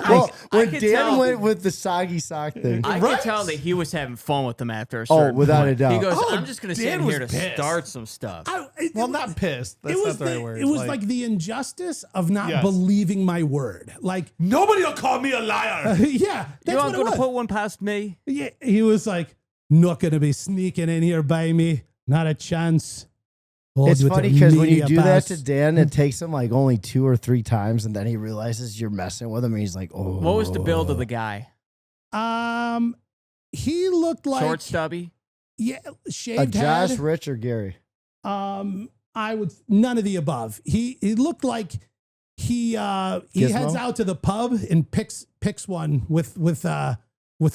well, when could Dan tell- went with the soggy sock thing, I Right? could tell that he was having fun with them after a certain without point. a doubt. He goes, Oh, I'm just going to Dan sit was here to pissed. start some stuff. Well, not pissed. That's It was not the right word. It was like the injustice of not Yes. believing my word. Like, nobody will call me a liar. yeah, that's you what aren't it going to was. put one past me? Yeah, he was like, not going to be sneaking in here by me. Not a chance. Told It's you with funny the because when you media do that pass. to Dan, it takes him like only 2 or 3 times, and then he realizes you're messing with him, and he's like, "Oh." What was the build of the guy? He looked like Short, stubby. yeah, shaved Josh, head. Rich, or Gary? I would none of the above. He looked like he heads out to the pub and picks one with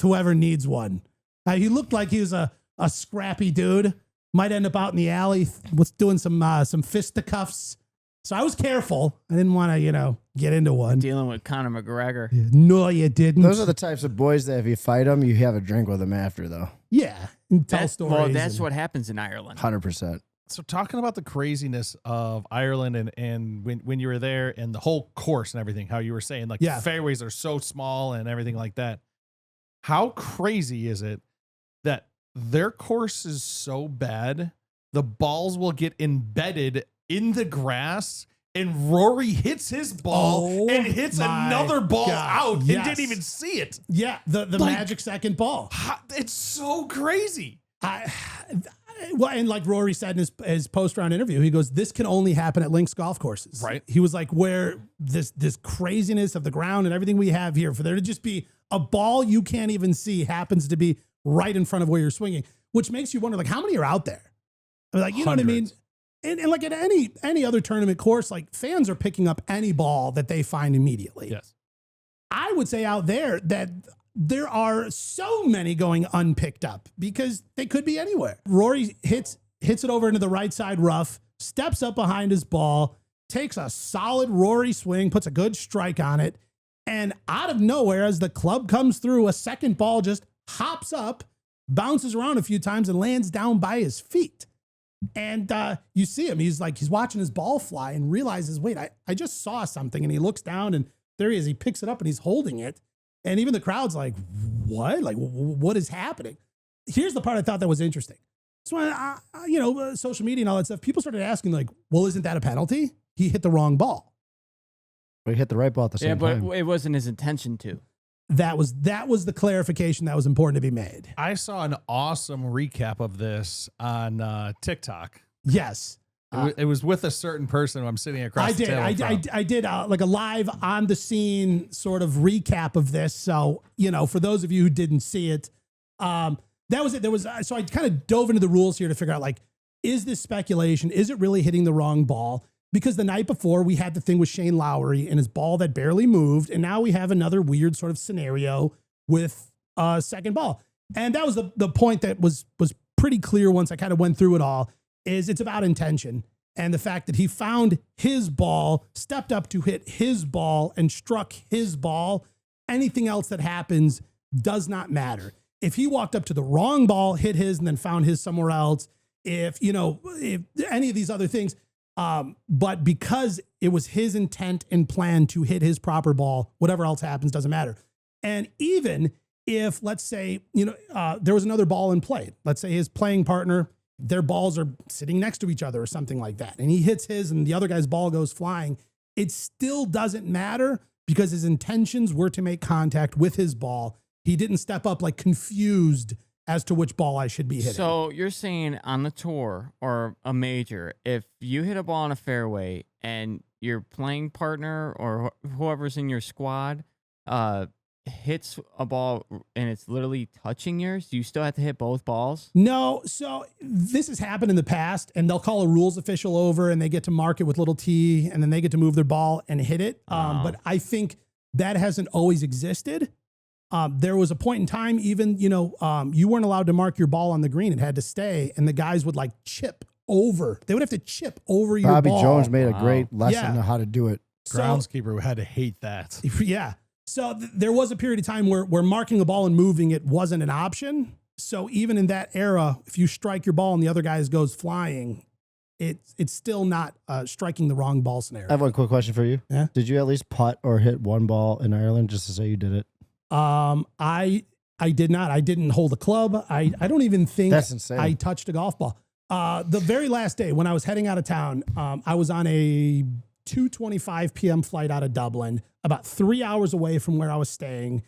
whoever needs one. He looked like he was a scrappy dude. Might end up out in the alley with doing some fisticuffs. So I was careful. I didn't want to get into one. Dealing with Conor McGregor. No, you didn't. Those are the types of boys that if you fight them, you have a drink with them after, though. yeah, and tell stories. Well, that's and- what happens in Ireland. 100%. So talking about the craziness of Ireland and when you were there and the whole course and everything, how you were saying like Yeah. the fairways are so small and everything like that. How crazy is it that their course is so bad, the balls will get embedded in the grass and Rory hits his ball Oh and hits my another ball God. out and Yes. didn't even see it. Yeah, the Like- magic second ball. It's so crazy. Well, and like Rory said in his post-round interview, he goes, "This can only happen at links golf courses." Right. He was like, "Where this craziness of the ground and everything we have here, for there to just be a ball you can't even see happens to be right in front of where you're swinging," which makes you wonder, like, how many are out there? I mean, like, you know what I mean? Hundreds. And like at any other tournament course, like fans are picking up any ball that they find immediately. Yes. I would say out there that there are so many going unpicked up because they could be anywhere. Rory hits it over into the right side rough, steps up behind his ball, takes a solid Rory swing, puts a good strike on it, and out of nowhere, as the club comes through, a second ball just hops up, bounces around a few times, and lands down by his feet. And you see him, he's watching his ball fly and realizes, wait, I just saw something. And he looks down and there he is. He picks it up and he's holding it. And even the crowd's like, what? Like, what is happening? Here's the part I thought that was interesting. So when, social media and all that stuff, people started asking like, well, isn't that a penalty? He hit the wrong ball. But he hit the right ball at the same Yeah, but time. it wasn't his intention to. That was the clarification that was important to be made. I saw an awesome recap of this on TikTok. Yes. It was with a certain person who I'm sitting across the table from. I did like a live on the scene sort of recap of this. So, for those of you who didn't see it, that was it. So I kind of dove into the rules here to figure out like, is this speculation? Is it really hitting the wrong ball? Because the night before we had the thing with Shane Lowry and his ball that barely moved. And now we have another weird sort of scenario with a second ball. And that was the point that was pretty clear once I kind of went through it all, is it's about intention. And the fact that he found his ball, stepped up to hit his ball and struck his ball. Anything else that happens does not matter. If he walked up to the wrong ball, hit his, and then found his somewhere else, if any of these other things, but because it was his intent and plan to hit his proper ball, whatever else happens doesn't matter. And even if, let's say, there was another ball in play, let's say his playing partner, their balls are sitting next to each other or something like that, and he hits his and the other guy's ball goes flying, it still doesn't matter because his intentions were to make contact with his ball. He didn't step up like confused as to which ball I should be hitting. So you're saying on the tour or a major, if you hit a ball in a fairway and your playing partner or whoever's in your squad hits a ball and it's literally touching yours, do you still have to hit both balls? No, so this has happened in the past, and they'll call a rules official over and they get to mark it with little T, and then they get to move their ball and hit it. But I think that hasn't always existed. There was a point in time, even, you weren't allowed to mark your ball on the green. It had to stay, and the guys would like chip over. They would have to chip over your Bobby ball. Jones made a great lesson Yeah. on how to do it. Groundskeeper had to hate that. Yeah. So there was a period of time where marking a ball and moving it wasn't an option. So even in that era, if you strike your ball and the other guy goes flying, it's still not striking the wrong ball scenario. I have one quick question for you. Yeah? Did you at least putt or hit one ball in Ireland just to say you did it? I did not. I didn't hold a club. I don't even think That's insane. I touched a golf ball. The very last day when I was heading out of town, I was on a 2:25 p.m. flight out of Dublin, about 3 hours away from where I was staying.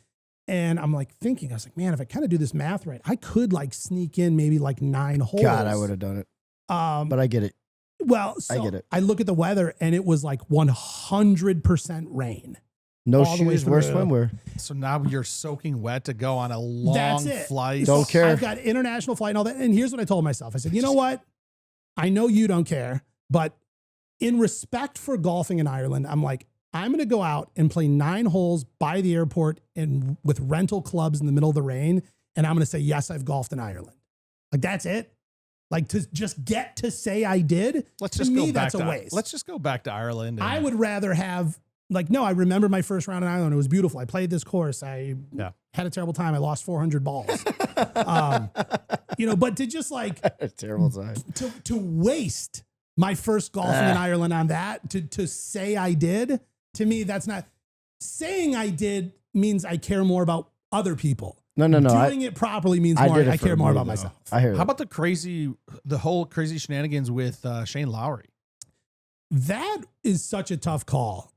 And I'm like thinking, I was like, man, if I kind of do this math right, I could like sneak in maybe like 9 holes. God, I would have done it. But I get it. Well, so I get it. I look at the weather and it was like 100% rain. No all the way shoes, wear through. swimwear. So now you're soaking wet to go on a long it. flight. Don't care. I've got international flight and all that. And here's what I told myself. I said, you know what? I know you don't care, but in respect for golfing in Ireland, I'm like, I'm going to go out and play 9 holes by the airport and with rental clubs in the middle of the rain. And I'm going to say, yes, I've golfed in Ireland. Like, that's it. Like, to just get to say I did, Let's to just me, go back that's a to waste. Let's just go back to Ireland. I would rather have, like, no, I remember my first round in Ireland. It was beautiful. I played this course. I had a terrible time. I lost 400 balls. But to just like, Terrible time. to waste my first golfing in Ireland on that, to say I did, to me, that's not, saying I did means I care more about other people. No. Doing it properly means more, I care more about myself. I hear How that. about the whole crazy shenanigans with Shane Lowry? That is such a tough call.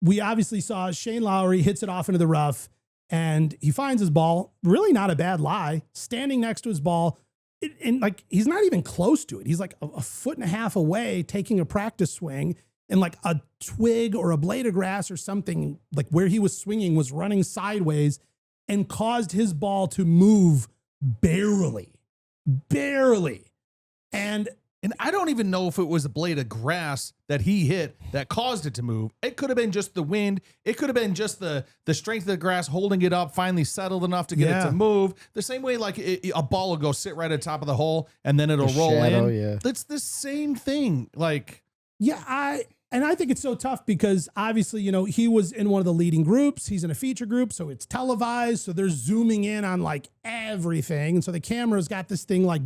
We obviously saw Shane Lowry hits it off into the rough and he finds his ball, really not a bad lie, standing next to his ball. And like, he's not even close to it. He's like a foot and a half away taking a practice swing, and like a twig or a blade of grass or something, like where he was swinging, was running sideways and caused his ball to move barely. And I don't even know if it was a blade of grass that he hit that caused it to move. It could have been just the wind. It could have been just the strength of the grass holding it up, finally settled enough to get it to move. The same way like a ball will go sit right at the top of the hole and then it'll roll shadow, in. yeah. That's the same thing. Like, yeah, I think it's so tough because obviously, he was in one of the leading groups. He's in a feature group, so it's televised. So they're zooming in on like everything. And so the camera's got this thing like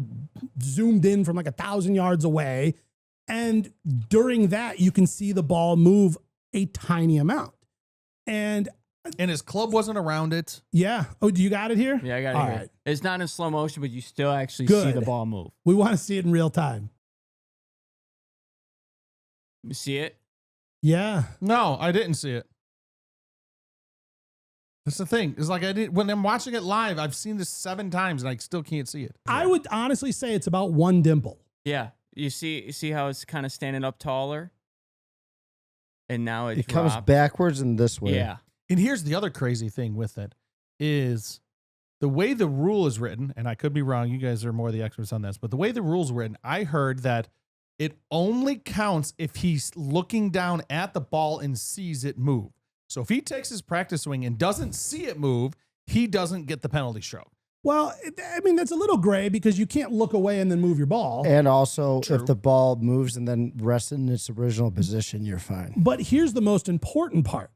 zoomed in from like 1,000 yards away. And during that, you can see the ball move a tiny amount. And his club wasn't around it. yeah. Oh, do you got it here? Yeah, I got it All here. right. It's not in slow motion, but you still actually see Good. the ball move. We want to see it in real time. You see it? Yeah. No, I didn't see it. That's the thing. It's like when I'm watching it live, I've seen this 7 times and I still can't see it. I would honestly say it's about 1 dimple. Yeah. You see how it's kind of standing up taller? And now It comes dropped. backwards in this way. Yeah. And here's the other crazy thing with it is the way the rule is written, and I could be wrong. You guys are more the experts on this, but the way the rule's written, I heard that it only counts if he's looking down at the ball and sees it move. So if he takes his practice swing and doesn't see it move, he doesn't get the penalty stroke. Well, I mean, that's a little gray because you can't look away and then move your ball. And also, True. if the ball moves and then rests in its original position, you're fine. But here's the most important part.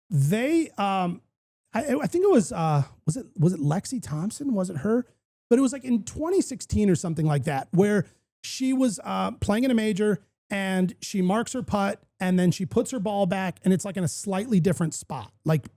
They, I think it was it Lexi Thompson? Was it her? But it was like in 2016 or something like that, where she was playing in a major and she marks her putt and then she puts her ball back and it's like in a slightly different spot, like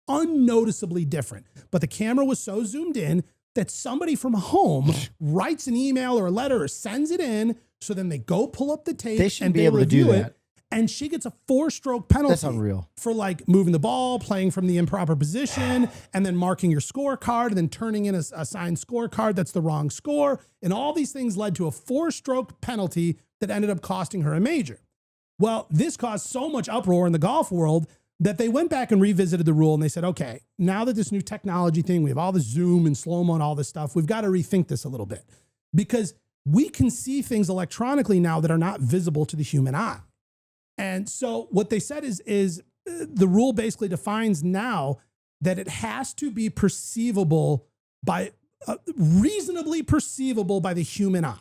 unnoticeably different. But the camera was so zoomed in that somebody from home writes an email or a letter or sends it in. So then they go pull up the tape They should and be they able to do review it. that. And she gets a 4-stroke penalty. That's unreal. For like moving the ball, playing from the improper position, and then marking your scorecard, and then turning in a signed scorecard that's the wrong score. And all these things led to a 4-stroke penalty that ended up costing her a major. Well, this caused so much uproar in the golf world that they went back and revisited the rule and they said, okay, now that this new technology thing, we have all the zoom and slow-mo and all this stuff, we've got to rethink this a little bit because we can see things electronically now that are not visible to the human eye. And so what they said is the rule basically defines now that it has to be perceivable by reasonably perceivable by the human eye.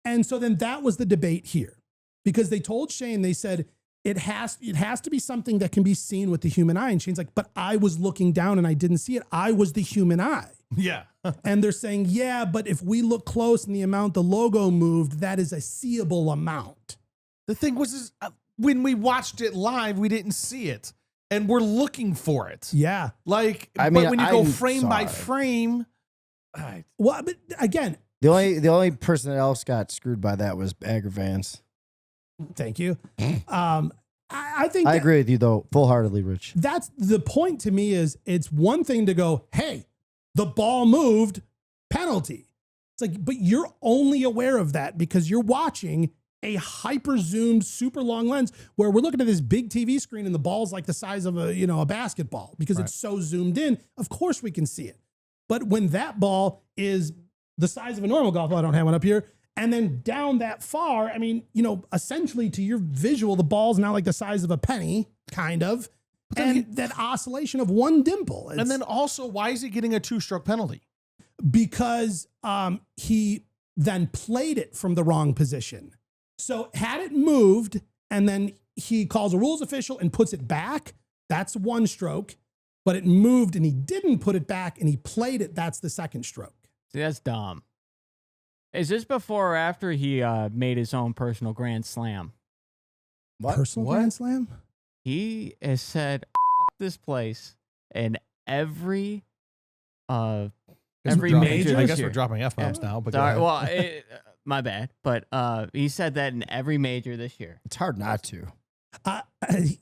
And so then that was the debate here because they told Shane, they said, it has to be something that can be seen with the human eye. And Shane's like, but I was looking down and I didn't see it. I was the human eye. Yeah. And they're saying, yeah, but if we look close and the amount the logo moved, that is a seeable amount. The thing was, when we watched it live, we didn't see it, and we're looking for it. Yeah. Like, I mean, but when you go I frame saw by it. frame, Well, but again, The only person that else got screwed by that was Bagger Vance. thank you. I think I that- agree with you though, full-heartedly, Rich. That's the point to me is it's one thing to go, hey, the ball moved, penalty. It's like, but you're only aware of that because you're watching a hyper zoomed, super long lens where we're looking at this big TV screen and the ball's like the size of a basketball because it's so zoomed in. Of course we can see it. But when that ball is the size of a normal golf ball, I don't have one up here, and then down that far, I mean, essentially to your visual, the ball's now like the size of a penny, kind of. And that oscillation of one dimple. And then also, why is he getting a 2-stroke penalty? Because he then played it from the wrong position. So had it moved and then he calls a rules official and puts it back, that's 1 stroke. But it moved and he didn't put it back and he played it, that's the 2nd stroke. See, that's dumb. Is this before or after he made his own personal Grand Slam? What? Personal Grand Slam? He has said this place in every major. I guess this we're year. dropping F-bombs now. But go Sorry, ahead. well, my bad. But he said that in every major this year. It's hard not to.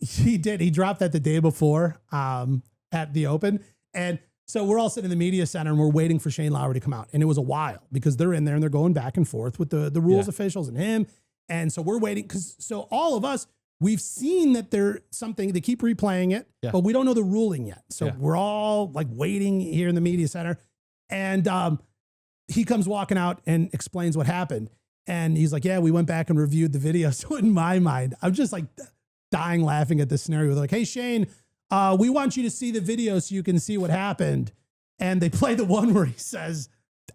He did. He dropped that the day before at the Open. And so we're all sitting in the media center and we're waiting for Shane Lowry to come out. And it was a while because they're in there and they're going back and forth with the rules officials and him. And so we're waiting so all of us, we've seen that there's something, they keep replaying it, but we don't know the ruling yet. So we're all like waiting here in the media center. And he comes walking out and explains what happened. And he's like, yeah, we went back and reviewed the video. So in my mind, I'm just like dying laughing at this scenario. They're like, hey, Shane, we want you to see the video so you can see what happened. And they play the one where he says,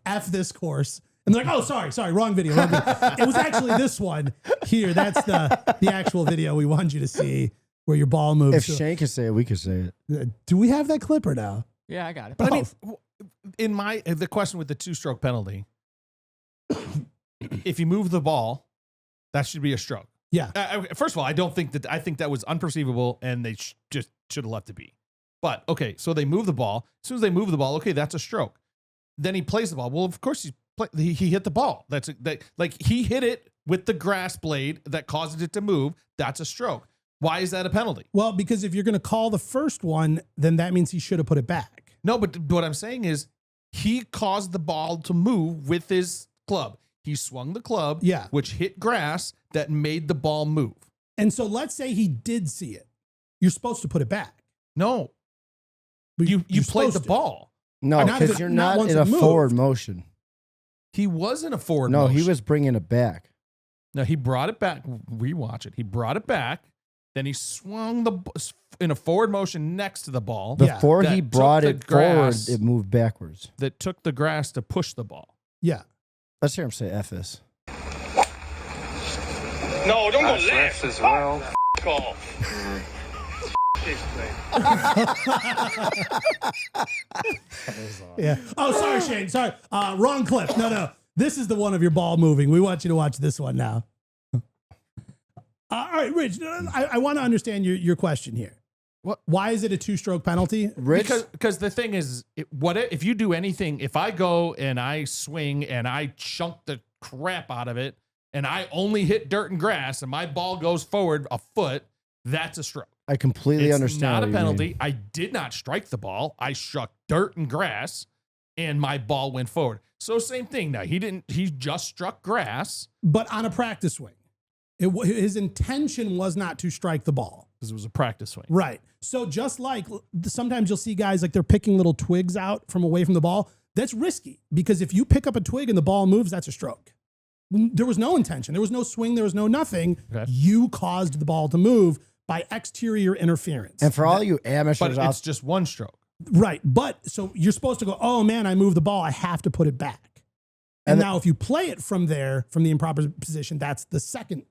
F this course. And they're like, oh, sorry, wrong video. It was actually this one here. That's the actual video we want you to see where your ball moves. If Shane can say it, we can say it. Do we have that clip or no? Yeah, I got it. But I mean, the question with the 2-stroke penalty, if you move the ball, that should be a stroke. Yeah. First of all, I think that was unperceivable and they just should have left it be. But okay, so they move the ball. As soon as they move the ball, okay, that's a stroke. Then he plays the ball. Well, of course he hit the ball. Like he hit it with the grass blade that causes it to move. That's a stroke. Why is that a penalty? Well, because if you're going to call the first one, then that means he should have put it back. No, but what I'm saying is he caused the ball to move with his club. He swung the club, which hit grass that made the ball move. And so let's say he did see it. You're supposed to put it back. No. But you played the ball. No, because you're not in a forward motion. He was in a forward motion. motion. No, he was bringing it back. No, he brought it back. Rewatch it. He brought it back. Then he swung in a forward motion next to the ball. Before he brought it forward, it moved backwards. That took the grass to push the ball. Yeah. Let's hear him say F this. No, don't go left. As well. Off. Yeah. Oh, sorry, Shane. Sorry. Wrong clip. No. This is the one of your ball moving. We want you to watch this one now. All right, Rich, I want to understand your question here. What? Why is it a 2-stroke penalty? Rich? Because the thing is, if you do anything, if I go and I swing and I chunk the crap out of it and I only hit dirt and grass and my ball goes forward a foot, that's a stroke. I completely understand. It's not a penalty. I did not strike the ball. I struck dirt and grass and my ball went forward. So same thing. Now he just struck grass. But on a practice swing. His intention was not to strike the ball. Because it was a practice swing. Right. So just like sometimes you'll see guys like they're picking little twigs out from away from the ball. That's risky because if you pick up a twig and the ball moves, that's a stroke. There was no intention. There was no swing. There was no nothing. Okay. You caused the ball to move by exterior interference. And for all you amateurs but it's just 1 stroke. Right. But so you're supposed to go, oh man, I moved the ball. I have to put it back. And now if you play it from there, from the improper position, that's the second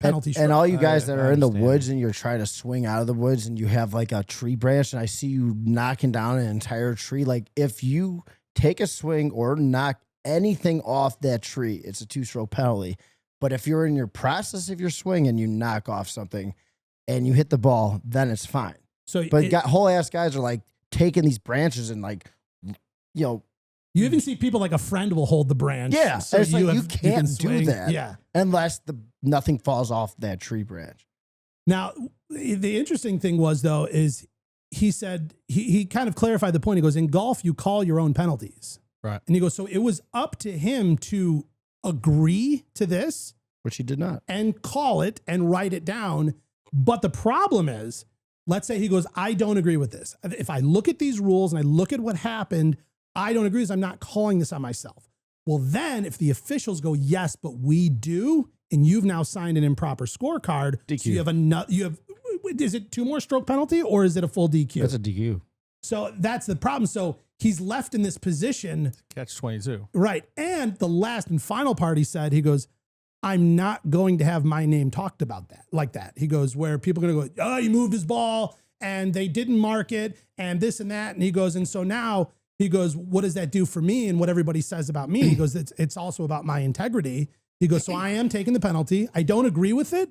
penalty. And all you guys that are in the woods and you're trying to swing out of the woods and you have like a tree branch and I see you knocking down an entire tree. Like if you take a swing or knock anything off that tree, it's a 2-stroke penalty. But if you're in your process of your swing and you knock off something and you hit the ball, then it's fine. But whole ass guys are like taking these branches and like, you even see people like a friend will hold the branch. Yeah, so it's like you can't swing. do that. Yeah, unless nothing falls off that tree branch. Now, the interesting thing was though is he said he kind of clarified the point. He goes, in golf you call your own penalties, right? And he goes, so it was up to him to agree to this which he did not, and call it and write it down. But the problem is, let's say he goes, I don't agree with this. If I look at these rules and I look at what happened, I don't agree with this. I'm not calling this on myself. Well, then if the officials go, yes, but we do, and you've now signed an improper scorecard, DQ. so you have, is it 2 more stroke penalty or is it a full DQ? That's a DQ. So that's the problem. So he's left in this position. Catch 22. Right. And the last and final part he said, he goes, I'm not going to have my name talked about that like that. He goes, where people are going to go, oh, he moved his ball and they didn't mark it and this and that. And he goes, and so now he goes, what does that do for me and what everybody says about me? He goes, it's also about my integrity. He goes, so I am taking the penalty. I don't agree with it.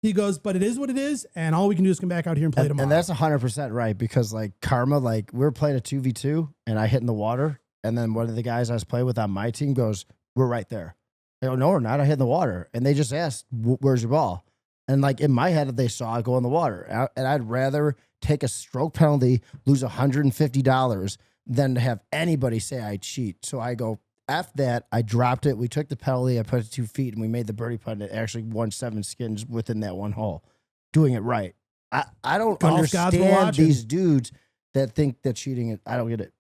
He goes, but it is what it is. And all we can do is come back out here and play tomorrow. And that's 100% right, because like karma, like we were playing a 2v2 and I hit in the water. And then one of the guys I was playing with on my team goes, we're right there. I go, no, we're not. I hit in the water. And they just asked, where's your ball? And like in my head, they saw it go in the water. And I'd rather take a stroke penalty, lose $150 than to have anybody say I cheat. So I go, F that. I dropped it. We took the penalty. I put it 2 feet and we made the birdie putt and it actually won 7 skins within that one hole. Doing it right. I don't Golf gods were understand watching. these dudes that think that cheating is, I don't get it.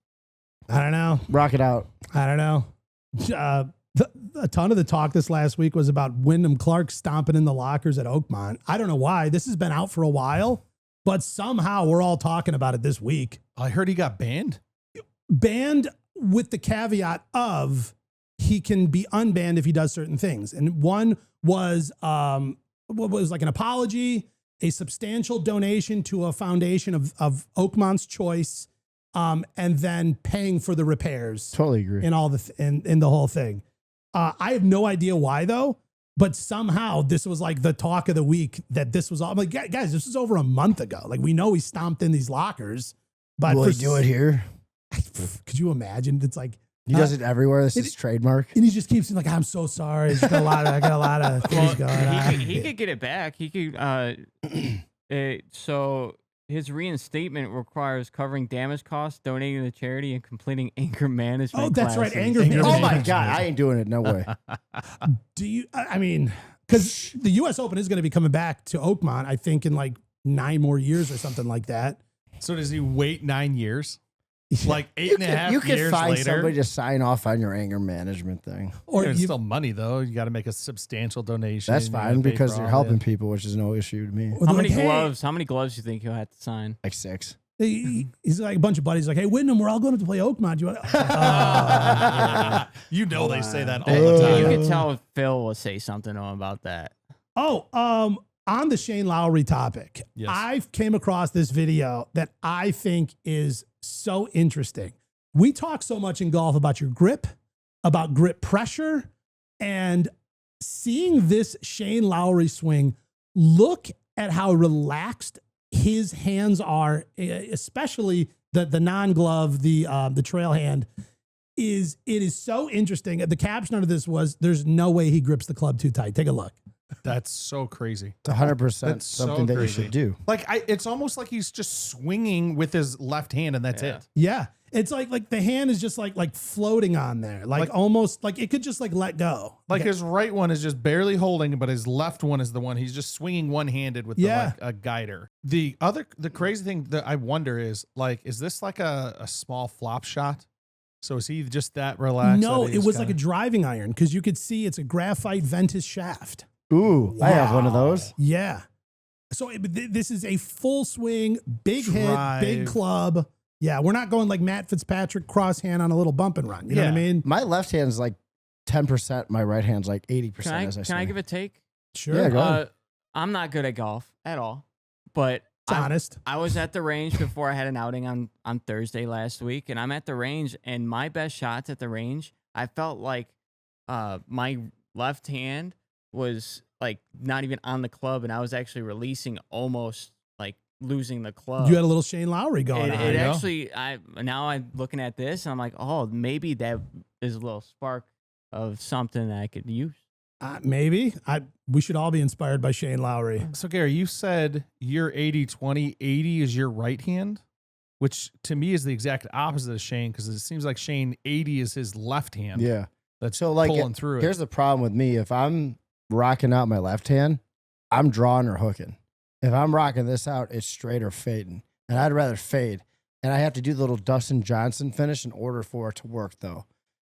I don't know. Rock it out. I don't know. A ton of the talk this last week was about Wyndham Clark stomping in the lockers at Oakmont. I don't know why. This has been out for a while, but somehow we're all talking about it this week. I heard he got banned. Banned with the caveat of he can be unbanned if he does certain things. And one was what was like an apology, a substantial donation to a foundation of Oakmont's choice, and then paying for the repairs. Totally agree. In all in the whole thing. I have no idea why though, but somehow this was like the talk of the week that this was all. I'm like, guys, this was over a month ago. Like we know he stomped in these lockers, but Will he do it here? Could you imagine? It's like He does it everywhere. This is trademark. and he just keeps saying like, I'm so sorry. I got a lot of things going on. He could get it back. He could. So his reinstatement requires covering damage costs, donating to charity, and completing anger management. Oh, that's right, classes. anger management. Oh my God, I ain't doing it. No way. Do you? I mean, because the U.S. Open is going to be coming back to Oakmont, I think, in like 9 more years or something like that. So does he wait 9 years? Like 8.5 You could years find later? somebody to sign off on your anger management thing. Or It's you, still money, though. You got to make a substantial donation. That's You gotta fine pay because for you're all helping that. people, which is no issue to me. or How they're many like, hey, gloves? How many gloves do you think he'll have to sign? Like 6. He's like a bunch of buddies like, hey, Wyndham, we're all going to play Oakmont. Do you want? You know they say that all You the time. could tell Phil will say something to him about that. On the Shane Lowry topic, Yes. I came across this video that I think is so interesting. We talk so much in golf about your grip, about grip pressure, and seeing this Shane Lowry swing, look at how relaxed his hands are, especially the non-glove, the trail hand. It is so interesting. The caption under this was, there's no way he grips the club too tight. Take a look. That's so crazy. It's 100% That's so something that you crazy. should do. Like it's almost like he's just swinging with his left hand, and that's it. Yeah. It's like the hand is just like floating on there. Like almost like it could just like let go. Like his right one is just barely holding, but his left one is the one he's just swinging one-handed with a guider. The crazy thing that I wonder is like, is this like a small flop shot? So is he just that relaxed? No, that it he's was like a kinda- drive iron because you could see it's a graphite Ventus shaft. Ooh, I have one of those. Yeah. So this is a full swing, big hit, big Drive. club. Yeah, we're not going like Matt Fitzpatrick cross hand on a little bump and run. You know what I Yeah. mean? My left hand's like 10%. My right hand's like 80%. Can I, as I can I say. give a take? Sure. Yeah, go ahead. I'm not good at golf at all, but It's honest. I was at the range before I had an outing on Thursday last week, and I'm at the range, and my best shots at the range, I felt like my left hand was like not even on the club, and I was actually releasing almost like losing the club. You had a little Shane Lowry going on. It know? actually, now I'm looking at this, and I'm like, oh, maybe that is a little spark of something that I could use. Maybe. We should all be inspired by Shane Lowry. So Gary, you said you're 80-20. 80 is your right hand, which to me is the exact opposite of Shane, because it seems like Shane 80 is his left hand. Yeah. That's So like, pulling through here's it. the problem with me. If I'm rocking out my left hand, I'm drawing or hooking. If I'm rocking this out, it's straight or fading. And I'd rather fade. And I have to do the little Dustin Johnson finish in order for it to work, though.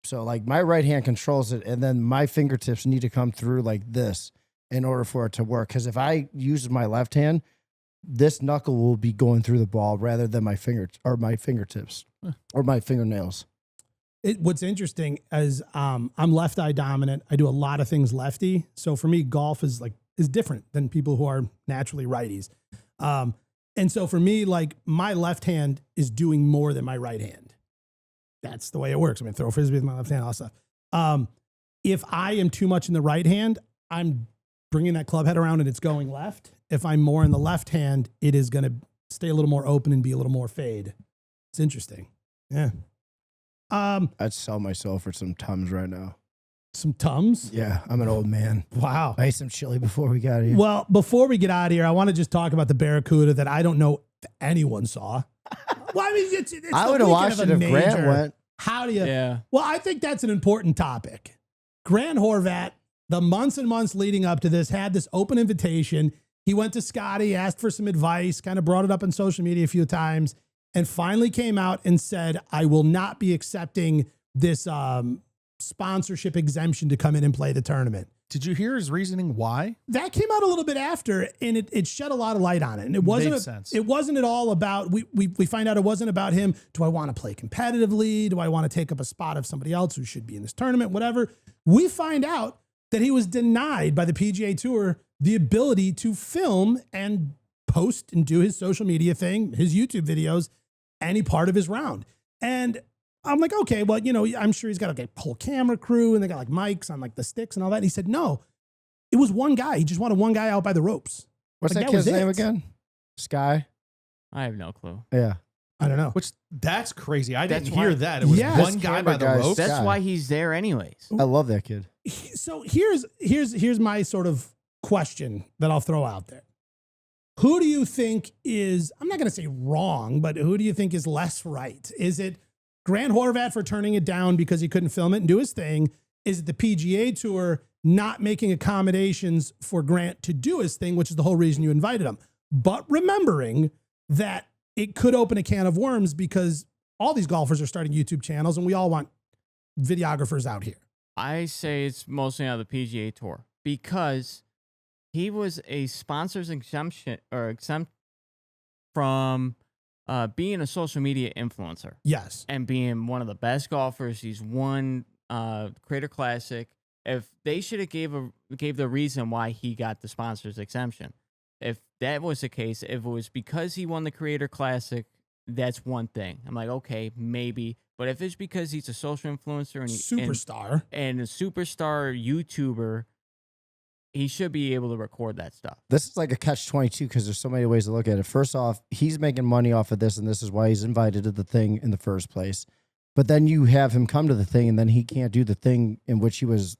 So, like, my right hand controls it, and then my fingertips need to come through like this in order for it to work. Because if I use my left hand, this knuckle will be going through the ball rather than my fingertips or my fingernails. What's interesting is I'm left eye dominant. I do a lot of things lefty. So for me, golf is different than people who are naturally righties. And so for me, like, my left hand is doing more than my right hand. That's the way it works. I mean, throw a frisbee with my left hand, all that stuff. If I am too much in the right hand, I'm bringing that club head around and it's going left. If I'm more in the left hand, it is going to stay a little more open and be a little more fade. It's interesting. Yeah. I'd sell myself for some Tums right now. Some Tums? Yeah, I'm an old man. Wow. I ate some chili before we got here. Well, before we get out of here, I want to just talk about the Barracuda that I don't know if anyone saw. Well, I mean, it's I would have watched it if Grant went. How do you? Yeah. Well, I think that's an important topic. Grant Horvat, the months and months leading up to this, had this open invitation. He went to Scottie, asked for some advice, kind of brought it up on social media a few times, and finally came out and said, I will not be accepting this sponsorship exemption to come in and play the tournament. Did you hear his reasoning why? That came out a little bit after, and it shed a lot of light on it. And it wasn't sense. It wasn't at all about, we find out it wasn't about him. Do I want to play competitively? Do I want to take up a spot of somebody else who should be in this tournament? Whatever. We find out that he was denied by the PGA Tour the ability to film and post and do his social media thing, his YouTube videos, any part of his round. And I'm like, okay, well, you know, I'm sure he's got like a whole camera crew and they got like mics on like the sticks and all that. And he said, no, it was one guy. He just wanted one guy out by the ropes. What's Like, that that was kid's name it. again? Sky? I have no clue. Yeah. I don't know. That's crazy. I didn't That's hear why- that. It was Yes. one guy by the Camera guys. ropes. That's Guy. why he's there anyways. I love that kid. So here's my sort of question that I'll throw out there. Who do you think is, I'm not going to say wrong, but who do you think is less right? Is it Grant Horvat for turning it down because he couldn't film it and do his thing? Is it the PGA Tour not making accommodations for Grant to do his thing, which is the whole reason you invited him? But remembering that it could open a can of worms because all these golfers are starting YouTube channels and we all want videographers out here. I say it's mostly on the PGA Tour because he was a sponsor's exemption or exempt from being a social media influencer Yes. and being one of the best golfers. He's won Creator Classic. If they should have gave the reason why he got the sponsor's exemption. If that was the case, if it was because he won the Creator Classic, that's one thing. I'm like, okay, maybe. But if it's because he's a social influencer and Superstar. and a superstar YouTuber, he should be able to record that stuff. This is like a catch-22 because there's so many ways to look at it. First off, he's making money off of this, and this is why he's invited to the thing in the first place. But then you have him come to the thing, and then he can't do the thing in which he was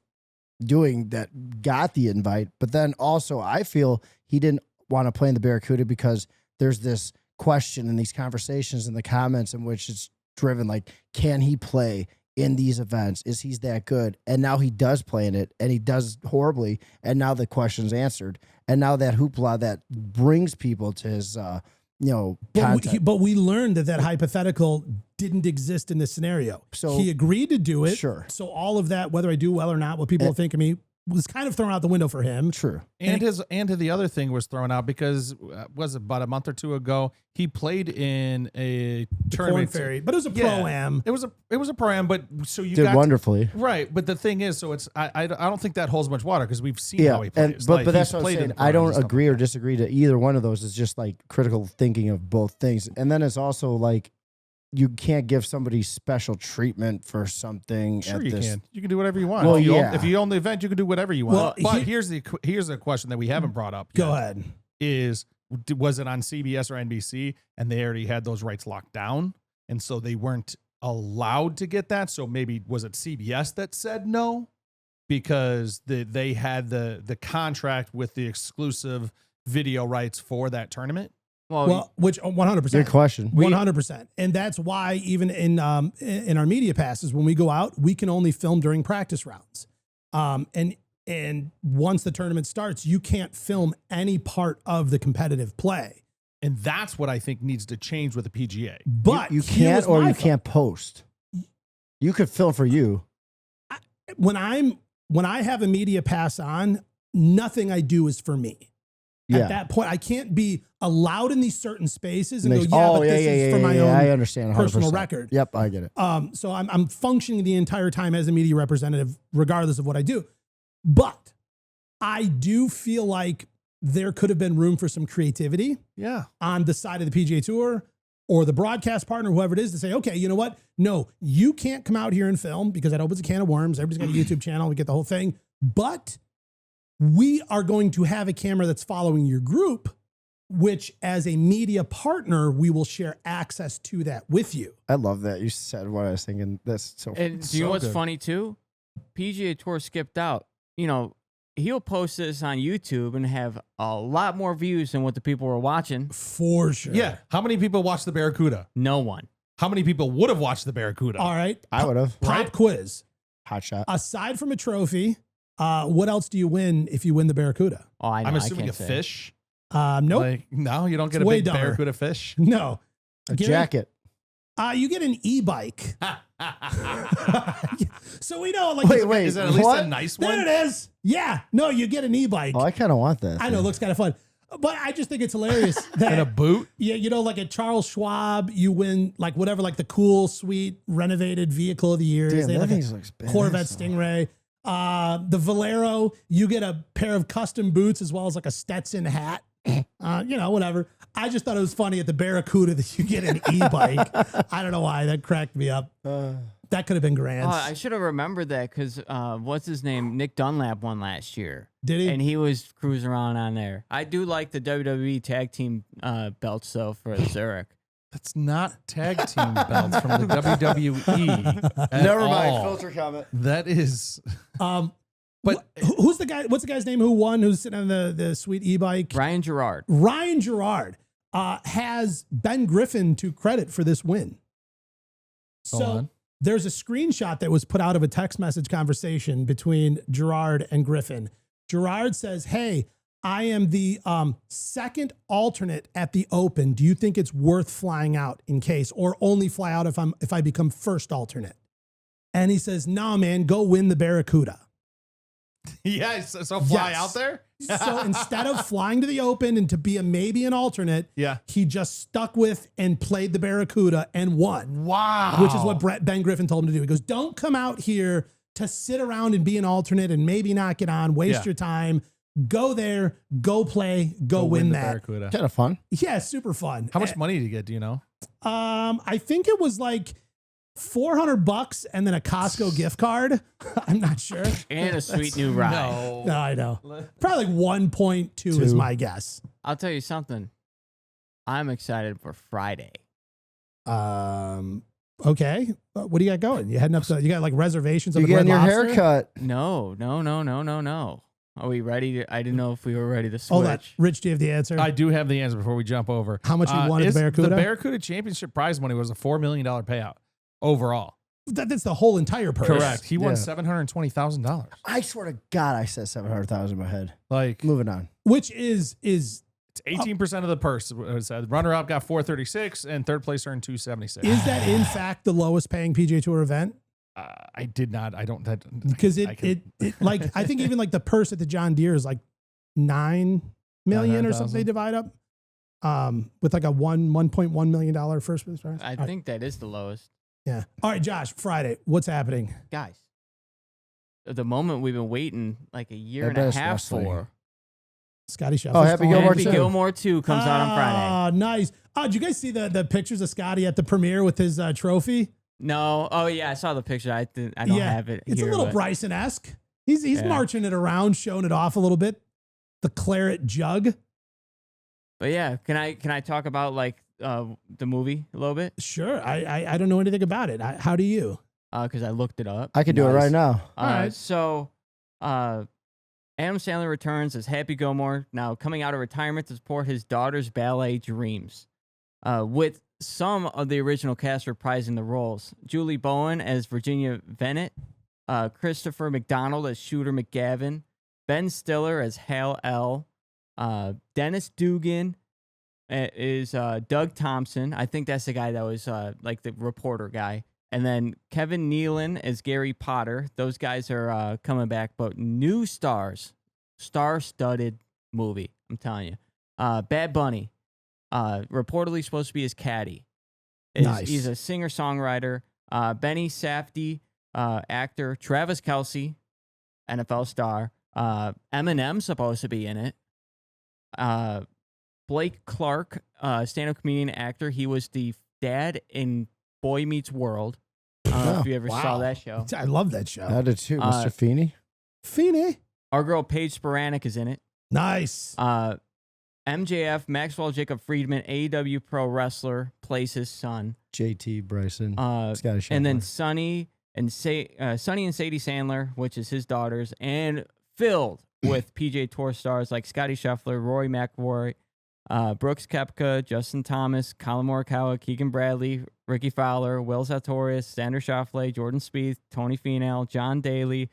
doing that got the invite. But then also, I feel he didn't want to play in the Barracuda because there's this question and these conversations in the comments in which it's driven like, can he play in these events? Is he that good? And now he does play in it, and he does horribly. And now the question's answered. And now that hoopla that brings people to his, content. But we learned that hypothetical didn't exist in this scenario. So- he agreed to do it. Sure. So all of that, whether I do well or not, what people think of me, was kind of thrown out the window for him. True. And the other thing was thrown out because was it about a month or two ago he played in a Corn tournament. Ferry, but it was a pro-am. It was a pro-am, but so you Did got wonderfully. right. But the thing is, so it's I don't think that holds much water because we've seen how he plays. But that's he's what I'm played in saying. the I pro-ams don't and stuff agree like or disagree to either one of those. It's just like critical thinking of both things. And then it's also like you can't give somebody special treatment for something. Sure, at you this. can. You can do whatever you want. Well, If you own the event, you can do whatever you want. Well, but here's a question that we haven't brought up yet. Go ahead. Was it on CBS or NBC and they already had those rights locked down and so they weren't allowed to get that? So maybe was it CBS that said no because they had the contract with the exclusive video rights for that tournament? Well, which 100%. Good question. 100%. And that's why even in our media passes, when we go out, we can only film during practice rounds. And And once the tournament starts, you can't film any part of the competitive play. And that's what I think needs to change with the PGA. But you here can't, was or my you thought. can't post. You could film for you. When I have a media pass on, nothing I do is for me. Yeah. At that point, I can't be allowed in these certain spaces and Makes- go, yeah, oh, but this is for my own I understand. 100%. personal record. Yep, I get it. So I'm functioning the entire time as a media representative, regardless of what I do. But I do feel like there could have been room for some creativity on the side of the PGA Tour or the broadcast partner, whoever it is, to say, okay, you know what? No, you can't come out here and film because that opens a can of worms. Everybody's got a YouTube channel. We get the whole thing. But we are going to have a camera that's following your group, which as a media partner, we will share access to that with you. I love that. You said what I was thinking. That's so And do you know what's funny too? PGA Tour skipped out. You know, he'll post this on YouTube and have a lot more views than what the people were watching. For sure. Yeah. How many people watched the Barracuda? No one. How many people would have watched the Barracuda? All right. I would have. Pop quiz. Hot shot. Aside from a trophy, what else do you win if you win the Barracuda? Oh, I know. I'm I assuming a can't say. fish. Nope. Like, no, you don't get It's a way big dumber. Barracuda fish. No. A Get it? jacket. You get an e-bike. So we know, like, Wait, Is that at least what? a nice there one? it is. Yeah. No, you get an e-bike. Oh, I kind of want that. I know, it looks kind of fun. But I just think it's hilarious that And a boot? yeah, you know, like at Charles Schwab, you win like whatever, like the cool, sweet, renovated vehicle of the year. Damn, They that have thing like looks a badass, Corvette though. Stingray. The Valero, you get a pair of custom boots as well as like a Stetson hat. You know, whatever. I just thought it was funny at the Barracuda that you get an e-bike. I don't know why. That cracked me up. That could have been grand. Oh, I should have remembered that because what's his name? Nick Dunlap won last year. Did he? And he was cruising around on there. I do like the WWE tag team belts, though, for Zurich. That's not tag team belts from the WWE. at Never mind. all. Filter comment. That is. But who's the guy? What's the guy's name who won? Who's sitting on the sweet e-bike? Ryan Gerard. Ryan Gerard has Ben Griffin to credit for this win. Hold So on. there's a screenshot that was put out of a text message conversation between Gerard and Griffin. Gerard says, "Hey, I am the second alternate at the Open. Do you think it's worth flying out in case, or only fly out if I become first alternate?" And he says, "No, man, go win the Barracuda." Yeah, so fly Yes. out there? So instead of flying to the Open and to be maybe an alternate, Yeah. he just stuck with and played the Barracuda and won. Wow. Which is what Ben Griffin told him to do. He goes, "Don't come out here to sit around and be an alternate and maybe not get on, waste Yeah. your time. Go there, go play, go win the that." Barracuda. Kind of fun. Yeah, super fun. How much money did you get? Do you know? I think it was like $400 and then a Costco gift card. I'm not sure. And a sweet new ride. No, I know. Probably like 1.2 is my guess. I'll tell you something. I'm excited for Friday. Okay. What do you got going? You heading up to, you got like reservations on You the Red getting your Lobster? hair cut. No. Are we ready? I didn't know if we were ready to switch. Hold on. Rich, do you have the answer? I do have the answer before we jump over. How much you won at the Barracuda? The Barracuda Championship prize money was a $4 million payout overall. That's the whole entire purse. Correct. He won Yeah. $720,000. I swear to God, I said 700,000 in my head. Like, Moving on. Which is it's 18% of the purse. Runner up got 436, and third place earned 276. is that in fact the lowest paying PGA Tour event? I did not. I don't. That Because I can- it like I think even like the purse at the John Deere is like 9 million or something they 900,000. divide up. With like a $1.1 million first place prize. I All right. think that is the lowest. Yeah. All right, Josh, Friday. What's happening? Guys, the moment we've been waiting like a year I and bet a it's half wrestling. for. Scottie Scheffler. Oh, Happy Gilmore Happy too. Gilmore 2 comes out on Friday. Oh, nice. Oh, did you guys see the pictures of Scottie at the premiere with his trophy? No. Oh, yeah. I saw the picture. I don't have it It's here. a little but- Bryson-esque. He's Yeah. marching it around, showing it off a little bit. The claret jug. But yeah, can I talk about like the movie a little bit? Sure. I don't know anything about it. How do you? Because I looked it up. I can do it Nice. right now. right. So, Adam Sandler returns as Happy Gilmore, now coming out of retirement to support his daughter's ballet dreams. With some of the original cast reprising the roles. Julie Bowen as Virginia Bennett, Christopher McDonald as Shooter McGavin, Ben Stiller as Hal L. Dennis Dugan is Doug Thompson. I think that's the guy that was like the reporter guy. And then Kevin Nealon as Gary Potter. Those guys are coming back, but new stars. Star-studded movie, I'm telling you. Bad Bunny, reportedly supposed to be his caddy. Nice. He's a singer-songwriter. Benny Safdie, actor. Travis Kelce, NFL star. Eminem's supposed to be in it. Blake Clark, stand-up comedian, actor. He was the dad in Boy Meets World. I don't know if you ever saw that show. I love that show. I did too, Mr. Feeney. Feeney. Our girl Paige Sporanic is in it. Nice. MJF, Maxwell Jacob Friedman, AEW pro wrestler, plays his son. JT Bryson. Scottie Scheffler. And then Sonny and Sadie Sandler, which is his daughters, and filled with PGA Tour stars like Scottie Scheffler, Rory McIlroy, Brooks Koepka, Justin Thomas, Colin Morikawa, Keegan Bradley, Rickie Fowler, Will Zalatoris, Xander Schauffele, Jordan Spieth, Tony Finau, John Daly,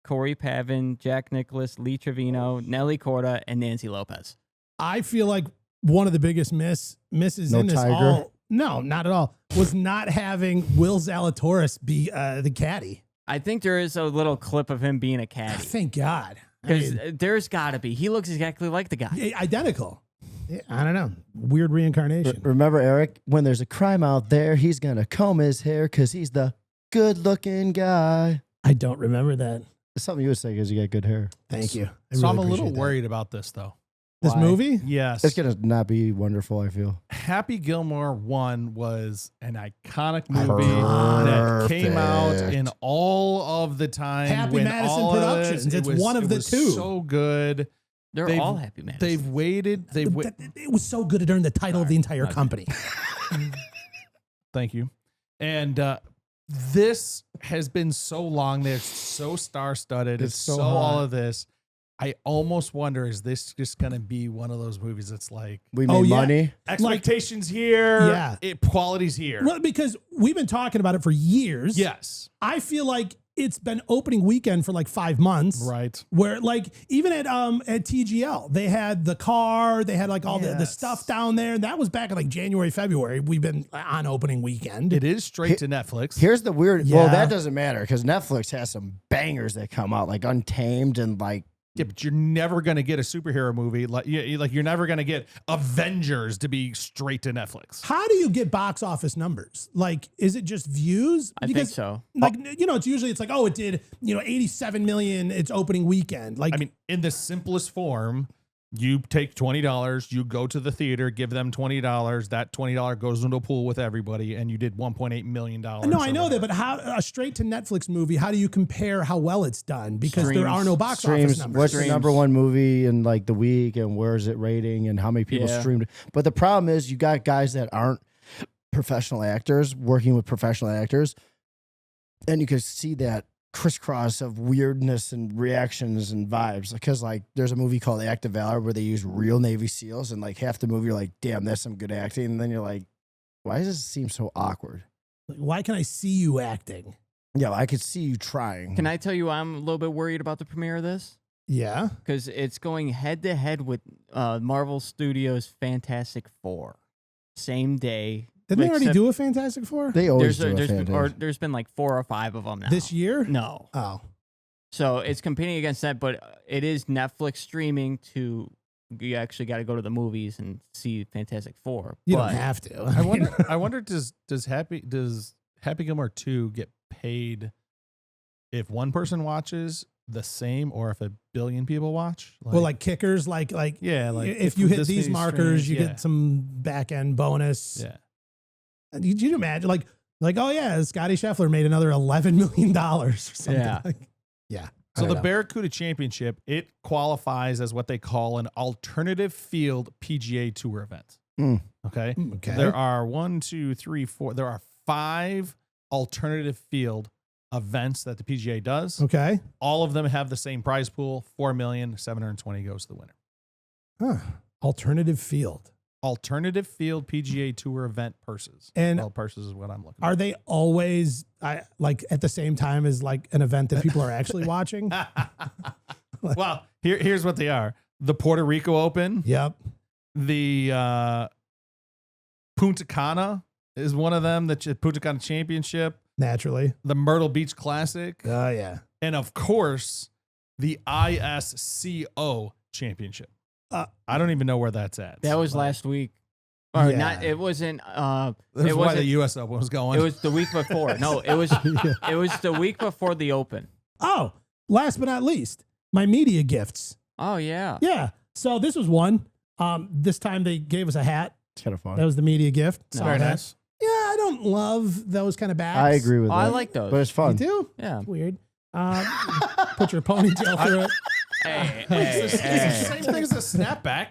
Corey Pavin, Jack Nicklaus, Lee Trevino, Nelly Corda, and Nancy Lopez. I feel like one of the biggest misses No in this Tiger? no, not at all, was not having Will Zalatoris be the caddy. I think there is a little clip of him being a caddy. Thank God. Because there's got to be. He looks exactly like the guy. Identical. I don't know. Weird reincarnation. Remember, Eric, when there's a crime out there, he's going to comb his hair because he's the good-looking guy. I don't remember that. It's something you would say because you got good hair. Thank you. So I'm a little appreciate that. worried about this, though. This Why? movie? Yes. It's going to not be wonderful, I feel. Happy Gilmore 1 was an iconic movie that came out in all of the time. Happy when Madison all of Productions. this- It's it was- one of it the was two. So good. They're all happy, man. They've waited. It was so good to earn the title of the entire company. Thank you. And this has been so long. They're so star-studded. It's so all of this. I almost wonder, is this just going to be one of those movies that's like, We made money. expectations here, Yeah. quality's here. Well, because we've been talking about it for years. Yes. I feel like it's been opening weekend for like 5 months. Right. Where like even at TGL, they had the car, they had like all the stuff down there. And that was back in like January, February. We've been on opening weekend. It is straight to Netflix. Here's the weird. Well, Yeah. that doesn't matter because Netflix has some bangers that come out, like Untamed and like. Yeah, but you're never going to get a superhero movie like you're never going to get Avengers to be straight to Netflix. How do you get box office numbers? Like, is it just views? I think so. Like, it's usually it's like, oh, it did, 87 million its opening weekend. Like, I mean, in the simplest form, you take $20, you go to the theater, give them $20. That $20 goes into a pool with everybody, and you did $1.8 million. no, I know that, but how a straight to Netflix movie? How do you compare how well it's done? Because there are no box office numbers. What's the number one movie in like the week, and where is it rating, and how many people streamed it? But the problem is, you got guys that aren't professional actors working with professional actors, and you can see that crisscross of weirdness and reactions and vibes, because like there's a movie called Act of Valor where they use real Navy SEALs, and like half the movie you're like, damn, that's some good acting, and then you're like, why does this seem so awkward? Like, why can I see you acting? Yeah, I could see you trying. Can I tell you I'm a little bit worried about the premiere of this? Yeah, Because it's going head to head with Marvel Studios' Fantastic Four. Same day. didn't they already Except do a Fantastic Four They always there's been like 4 or 5 of them now. this year? No. Oh, So it's competing against that, but it is Netflix streaming to. You actually got to go to the movies and see Fantastic Four. you but don't have to. I wonder does Happy Gilmore 2 get paid if one person watches the same, or if 1 billion people watch? Like kickers, like yeah, like if you hit this these many markers, streams, you yeah. get some back end bonus. Yeah. Did you imagine like oh yeah, Scottie Scheffler made another $11 million or something? Yeah. Yeah. So I the don't know. Barracuda Championship, it qualifies as what they call an alternative field PGA Tour event. Okay. Okay. There are 1, 2, 3, 4. There are 5 alternative field events that the PGA does. Okay. All of them have the same prize pool. $4,720,000 goes to the winner. Huh. Alternative field. Alternative field PGA Tour event purses. And well, purses is what I'm looking are they always like at the same time as like an event that people are actually watching? Well, Here's what they are: the Puerto Rico Open, Yep. the Punta Cana is one of them. The Punta Cana Championship, Naturally. the Myrtle Beach Classic, Oh, yeah. and of course, the ISCO Championship. I don't even know where that's at. That was Like, last week. Or Yeah. not, it wasn't, That's it why wasn't, the U.S. Open was going. it was the week before. No, it was the week before the Open. Oh, last but not least, my media gifts. Oh, yeah. Yeah. So this was one. This time they gave us a hat. It's kind of fun. That was the media gift. No. Saw Very that. nice. Yeah, I don't love those kind of bags. I agree with Oh, that. I like those. But it's You fun. do? Yeah. It's weird. Put your ponytail through it. Hey, It's the hey. same thing as a snapback.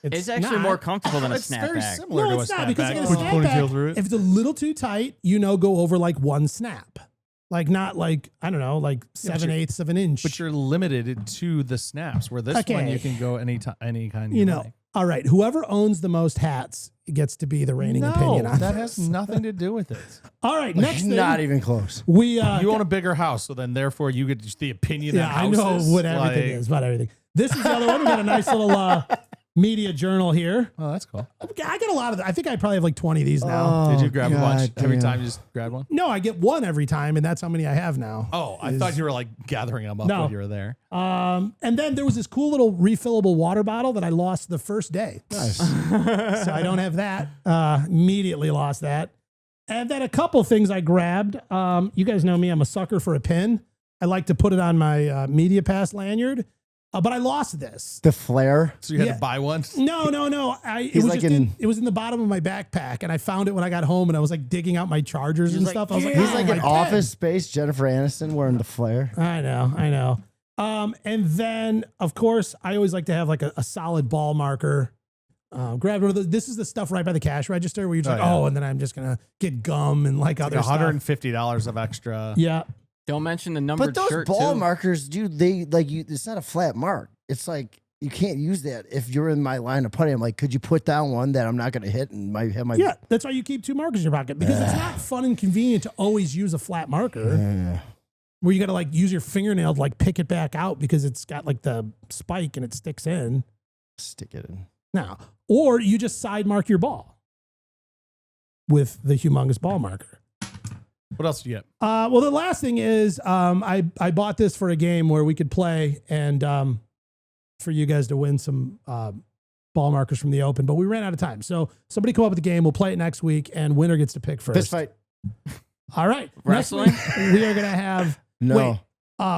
It's actually not. more comfortable than a It's very snapback. similar No, to it's a not snapback. because in a Put your ponytail through snapback, it. if it's a little too tight, go over like one snap. Like not like, I don't know, like Yeah, but 7/8 of an inch. But you're limited to the snaps. Where this one Okay. you can go any kind. you know, all right, whoever owns the most hats gets to be the reigning opinion on that this. has nothing to do with it. All right, next thing. Not even close. we You own a bigger house, so then therefore you get the opinion. yeah, that I know houses, what everything like- is about everything. This is the other one. We got a nice little media journal here. Oh, that's cool. I get a lot of. I think I probably have like 20 of these now. Did you grab a bunch God every damn. time? You just grab one. No, I get one every time, and that's how many I have now. Oh, I thought you were like gathering them up No. when you were there. And then there was this cool little refillable water bottle that I lost the first day. Nice. So I don't have that. Immediately lost that. And then a couple things I grabbed. You guys know me. I'm a sucker for a pin. I like to put it on my Media Pass lanyard. But I lost this. The flare. So you had Yeah. to buy one. No. It He's was like just in- it was in the bottom of my backpack, and I found it when I got home, and I was like digging out my chargers and like, stuff. I was like, He's oh, like my an pen. Office Space Jennifer Aniston wearing the flare. I know. And then of course I always like to have like a solid ball marker. Grab one of those. This is the stuff right by the cash register where you're just Oh, like, yeah. oh, and then I'm just gonna get gum and like other Like stuff. $150 of extra. Yeah. Don't mention the numbered But those shirt, ball too. markers, dude, they like you. It's not a flat mark. It's like you can't use that if you're in my line of putting. I'm like, could you put down one that I'm not going to hit and might have my Yeah, that's why you keep two markers in your pocket because it's not fun and convenient to always use a flat marker Yeah. where you got to like use your fingernail to like pick it back out because it's got like the spike and it sticks in. Stick it in. Now, or you just side mark your ball with the humongous ball marker. What else do you get? Well, the last thing is I bought this for a game where we could play and for you guys to win some ball markers from the Open, but we ran out of time. So somebody come up with the game. We'll play it next week, and winner gets to pick first. Fist fight. All right. Wrestling? Next week, we are going to have No.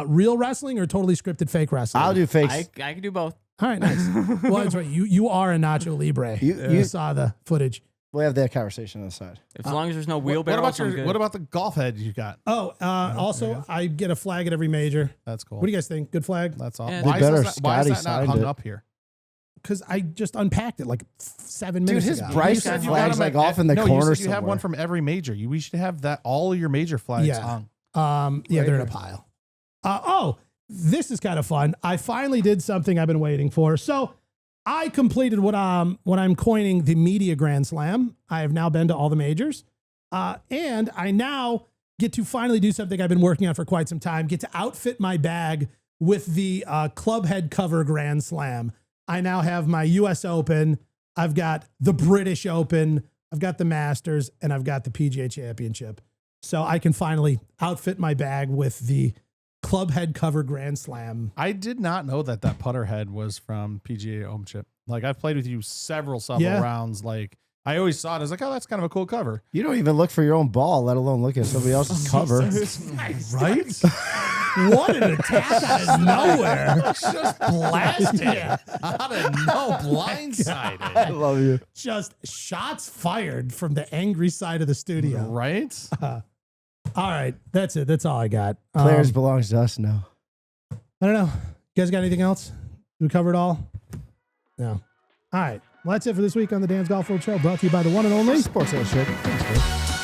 real wrestling or totally scripted fake wrestling? I'll do fakes. I can do both. All right, nice. Well, that's right. You are a Nacho Libre. You- I saw the footage. We'll have that conversation on the side. As long as there's no What wheelbarrows, about I'm good. what about the golf head you got? Oh, also, I get a flag at every major. That's cool. What do you guys think? Good flag? That's all. Yeah. Why, They better is that, why is Scottie that not signed hung it. up here? Because I just unpacked it like 7 Dude, minutes his ago. Bryson said you got flag's them like at- off in the no, corner you said you have one somewhere. from every major. We should have that. All of your major flags Yeah. hung. Yeah, they're in a pile. This is kind of fun. I finally did something I've been waiting for. So I completed what I'm coining the Media Grand Slam. I have now been to all the majors. And I now get to finally do something I've been working on for quite some time, get to outfit my bag with the club head cover Grand Slam. I now have my US Open. I've got the British Open. I've got the Masters, and I've got the PGA Championship. So I can finally outfit my bag with the club head cover Grand Slam. I did not know that putter head was from PGA Ownership. Like I've played with you several Yeah. rounds. Like I always saw it as like, oh, that's kind of a cool cover. You don't even look for your own ball, let alone look at somebody else's cover. Right? What an attack out of nowhere. Just blasted out of no blindsided. love you. Just shots fired from the angry side of the studio. Right? All right. That's it. That's all I got. Players belongs to us now. I don't know. You guys got anything else? We covered all? No. All right. Well, that's it for this week on the Dan's Golf World Show, brought to you by the one and only Sports Illustrated. Thanks, man.